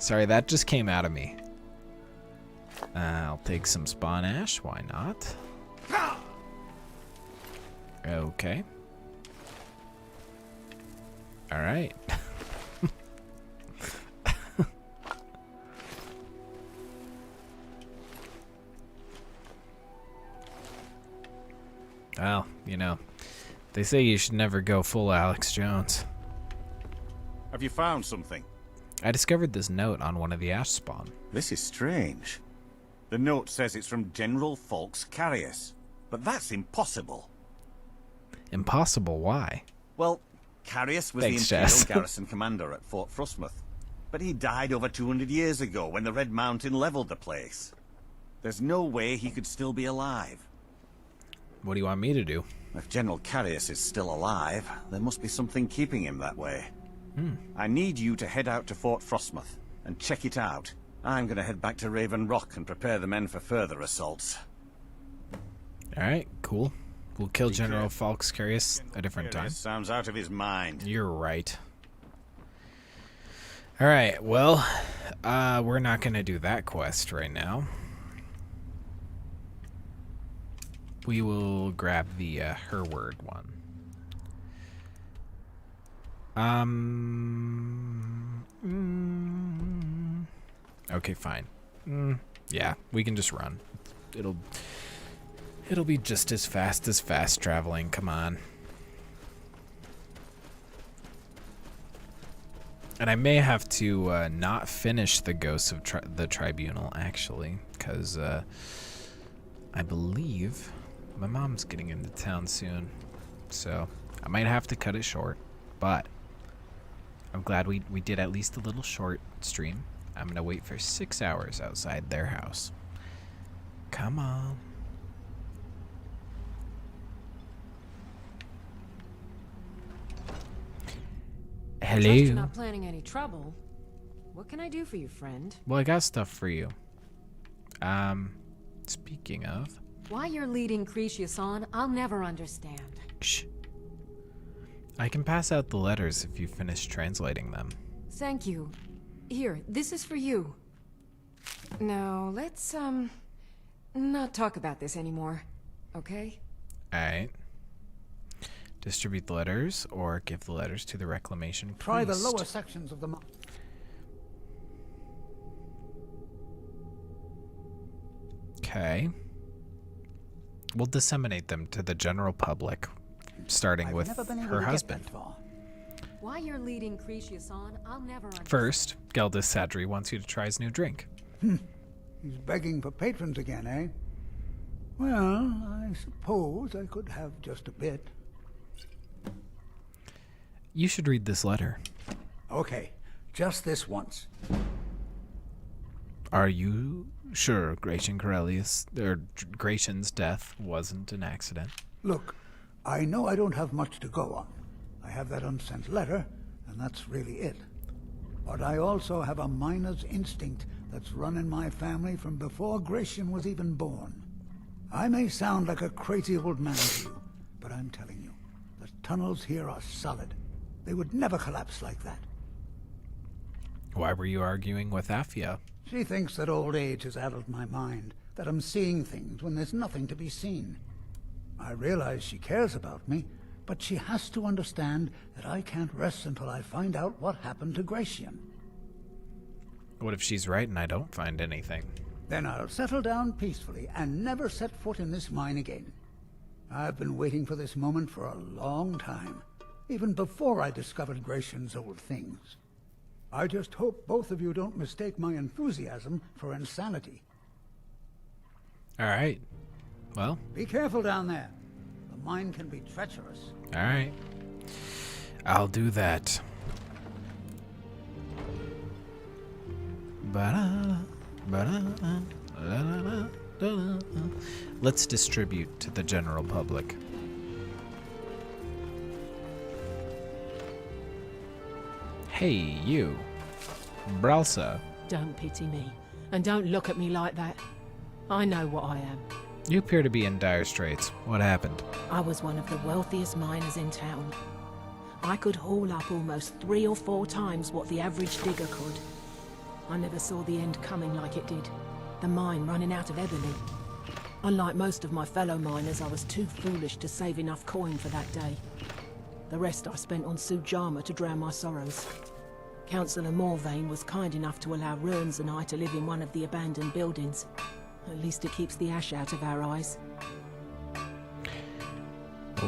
Sorry, that just came out of me. I'll take some spawn ash, why not? Okay. All right. Well, you know, they say you should never go full Alex Jones. Have you found something? I discovered this note on one of the ash spawn. This is strange. The note says it's from General Falx Carius, but that's impossible. Impossible? Why? Well, Carius was Thanks, the Imperial Jess. garrison commander at Fort Frostmoth, but he died over 200 years ago when the Red Mountain leveled the place. There's no way he could still be alive. What do you want me to do? If General Carius is still alive, there must be something keeping him that way. I need you to head out to Fort Frostmoth and check it out. I'm going to head back to Raven Rock and prepare the men for further assaults. All right, cool. We'll kill General Falx Carius a different time. Sounds out of his mind. You're right. All right, well, we're not going to do that quest right now. We will grab the her word one. Okay, fine. Yeah, we can just run. It'll be just as fast traveling. Come on. And I may have to not finish the Ghosts of the Tribunal, actually, because I believe my mom's getting into town soon. So I might have to cut it short, but I'm glad we did at least a little short stream. I'm going to wait for 6 hours outside their house. Come on. Hello. Trust you're not planning any trouble. What can I do for you, friend? Well, I got stuff for you. Speaking of... Why you're leading Cretius on, I'll never understand. Shh. I can pass out the letters if you finish translating them. Thank you. Here, this is for you. Now, let's, not talk about this anymore, okay? Alright. Distribute the letters, or give the letters to the reclamation priest. Try the lower sections of the Okay. We'll disseminate them to the general public, starting with her husband. Why you're leading Cretius on, I'll never understand. First, Geldis Sadri wants you to try his new drink. He's begging for patrons again, eh? Well, I suppose I could have just a bit. You should read this letter. Okay, just this once. Are you sure Gratian's death wasn't an accident? Look, I know I don't have much to go on. I have that unsent letter, and that's really it. But I also have a miner's instinct that's run in my family from before Gratian was even born. I may sound like a crazy old man to you, but I'm telling you, the tunnels here are solid. They would never collapse like that. Why were you arguing with Afia? She thinks that old age has addled my mind, that I'm seeing things when there's nothing to be seen. I realize she cares about me, but she has to understand that I can't rest until I find out what happened to Gratian. What if she's right and I don't find anything? Then I'll settle down peacefully and never set foot in this mine again. I've been waiting for this moment for a long time, even before I discovered Gratian's old things. I just hope both of you don't mistake my enthusiasm for insanity. All right. Well. Be careful down there. The mine can be treacherous. All right. I'll do that. Let's distribute to the general public. Hey, you. Bralsa. Don't pity me. And don't look at me like that. I know what I am. You appear to be in dire straits. What happened? I was one of the wealthiest miners in town. I could haul up almost 3 or 4 times what the average digger could. I never saw the end coming like it did. The mine running out of ebony. Unlike most of my fellow miners, I was too foolish to save enough coin for that day. The rest I spent on Sujama to drown my sorrows. Councillor Morvain was kind enough to allow Ruins and I to live in one of the abandoned buildings. At least it keeps the ash out of our eyes.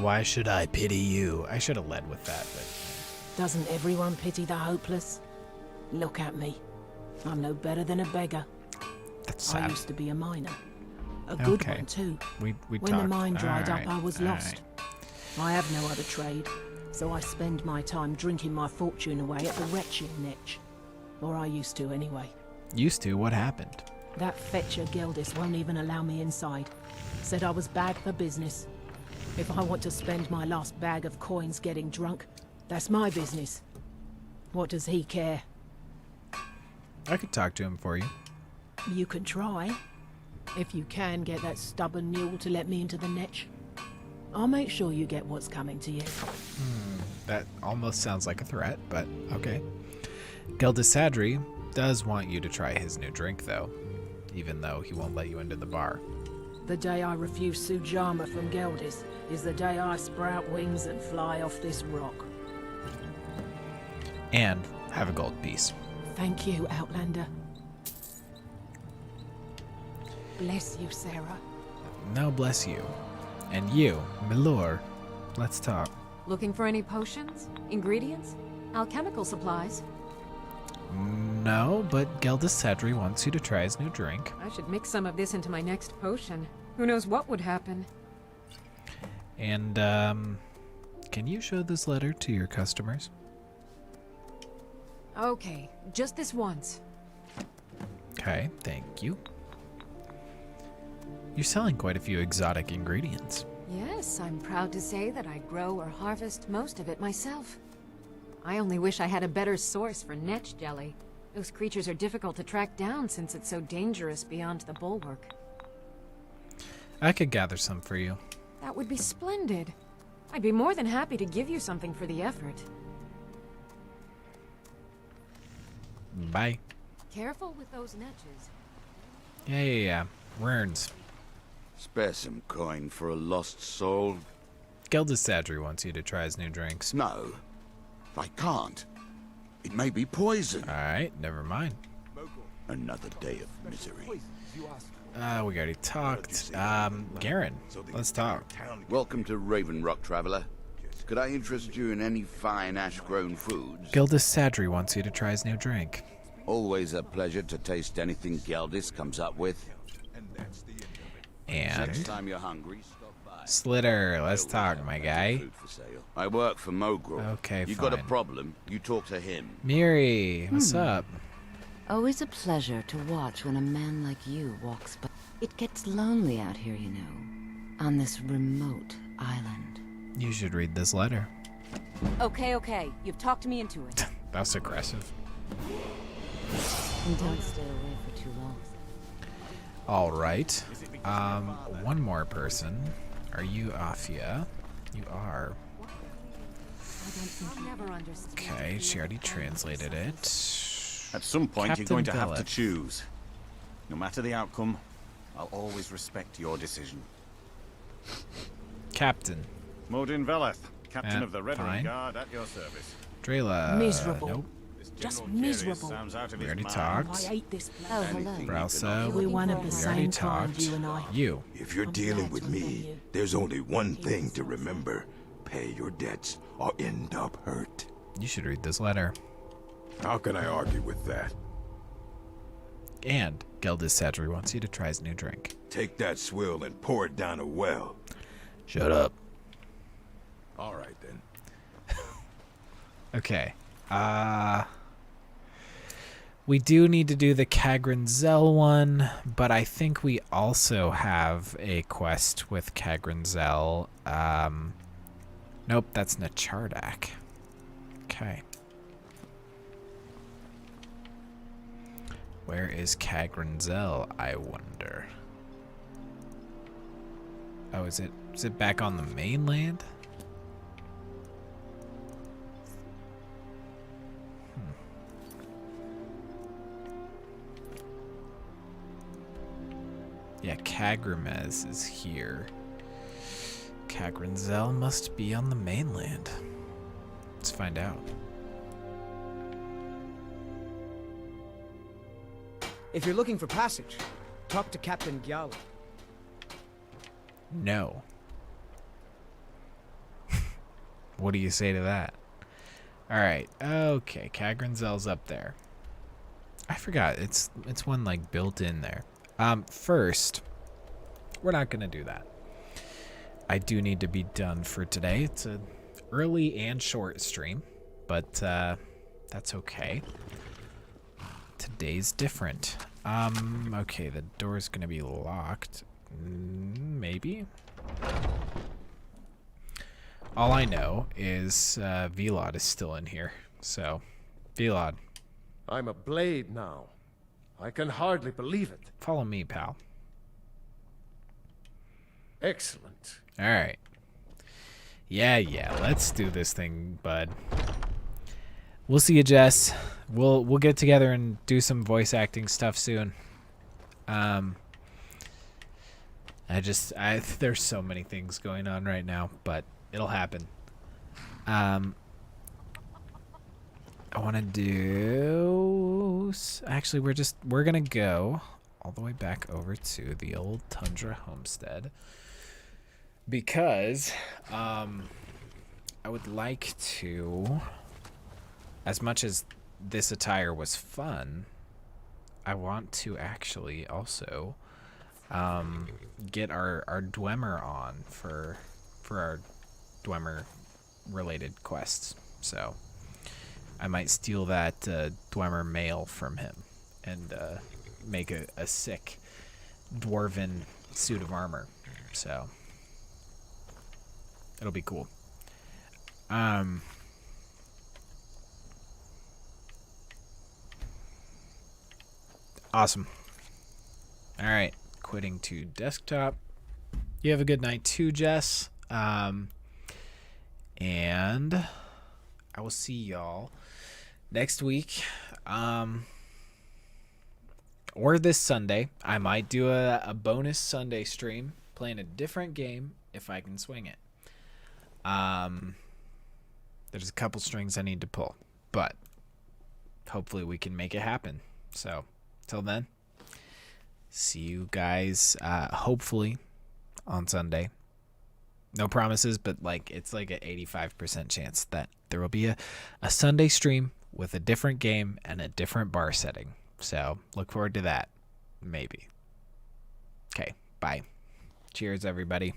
Why should I pity you? I should have led with that, but... Doesn't everyone pity the hopeless? Look at me. I'm no better than a beggar. That's sad. I used to be a miner. A good one, too. We when talked. The mine dried right. up, I was lost. Right. I have no other trade, so I spend my time drinking my fortune away at the wretched niche. Or I used to, anyway. Used to? What happened? That fetcher Geldis won't even allow me inside. Said I was bad for business. If I want to spend my last bag of coins getting drunk, that's my business. What does he care? I could talk to him for you. You can try. If you can get that stubborn mule to let me into the niche, I'll make sure you get what's coming to you. That almost sounds like a threat, but okay. Geldis Sadri does want you to try his new drink, though, even though he won't let you into the bar. The day I refuse Sujama from Geldis is the day I sprout wings and fly off this rock. And have a gold piece. Thank you, Outlander. Bless you, Sarah. No, bless you. And you, Milor. Let's talk. Looking for any potions? Ingredients? Alchemical supplies? No, but Geldis Sedri wants you to try his new drink. I should mix some of this into my next potion. Who knows what would happen? And, can you show this letter to your customers? Okay, just this once. Okay, thank you. You're selling quite a few exotic ingredients. Yes, I'm proud to say that I grow or harvest most of it myself. I only wish I had a better source for netch jelly. Those creatures are difficult to track down since it's so dangerous beyond the bulwark. I could gather some for you. That would be splendid. I'd be more than happy to give you something for the effort. Bye. Careful with those netches. Yeah. Runes. Spare some coin for a lost soul. Geldis Sedri wants you to try his new drinks. No, I can't. It may be poison. Alright, never mind. Another day of misery. We already talked. Garen, let's talk. Welcome to Raven Rock, traveler. Could I interest you in any fine ash-grown foods? Geldis Sedri wants you to try his new drink. Always a pleasure to taste anything Geldis comes up with. And Next time you're hungry, stop by. Slitter, let's talk, my guy. Food for sale. I work for Mogul. Okay, You fine. got a problem, you talk to him. Miri, what's up? Always a pleasure to watch when a man like you walks by. It gets lonely out here, you know, on this remote island. You should read this letter. Okay. You've talked me into it. That's aggressive. And don't stay away for too long. Alright. One more person. Are you Afia? You are. Okay, she already translated it. At some point, Captain you're going to have to Philip. choose. No matter the outcome, I'll always respect your decision. Captain. Modin Veleth, Captain of the Red fine. Guard, at your service. Drayla. Miserable. Nope. Just miserable. Sounds out of We his already mind. talked. I hate this place. Oh, hello. Browso. We're one of the We already same kind, talked. you and I. You. If you're dealing with me, there's only one thing to remember. Pay your debts or end up hurt. You should read this letter. How can I argue with that? And Geldis Sedri wants you to try his new drink. Take that swill and pour it down a well. Shut up. All right, then. Okay. We do need to do the Kagranzel one, but I think we also have a quest with Kagranzel. Nope, that's Nachardak. Okay. Where is Kagranzel, I wonder? Oh, is it back on the mainland? Yeah, Kagramez is here. Kagranzel must be on the mainland. Let's find out. If you're looking for passage, talk to Captain Gyala. No. What do you say to that? Alright, okay, Kagranzel's up there. I forgot, it's one like built in there. First, we're not gonna do that. I do need to be done for today. It's an early and short stream, but that's okay. Today's different. Okay, the door's gonna be locked. Maybe. All I know is Velod is still in here. So, Velod. I'm a blade now. I can hardly believe it. Follow me, pal. Excellent. All right. Yeah, let's do this thing, bud. We'll see you, Jess. We'll get together and do some voice acting stuff soon. There's so many things going on right now, but it'll happen. I want to do... Actually, we're going to go all the way back over to the old Tundra Homestead. Because I would like to, as much as this attire was fun, I want to actually also get our Dwemer on for our Dwemer related quests. So I might steal that Dwemer mail from him and make a sick dwarven suit of armor. So it'll be cool. Awesome. All right, quitting to desktop. You have a good night too, Jess. And I will see y'all next week. Or this Sunday. I might do a bonus Sunday stream playing a different game if I can swing it. There's a couple strings I need to pull, but hopefully we can make it happen. So till then, see you guys hopefully on Sunday. No promises, but like it's like an 85% chance that there will be a Sunday stream with a different game and a different bar setting. So look forward to that. Maybe. Okay, bye. Cheers, everybody.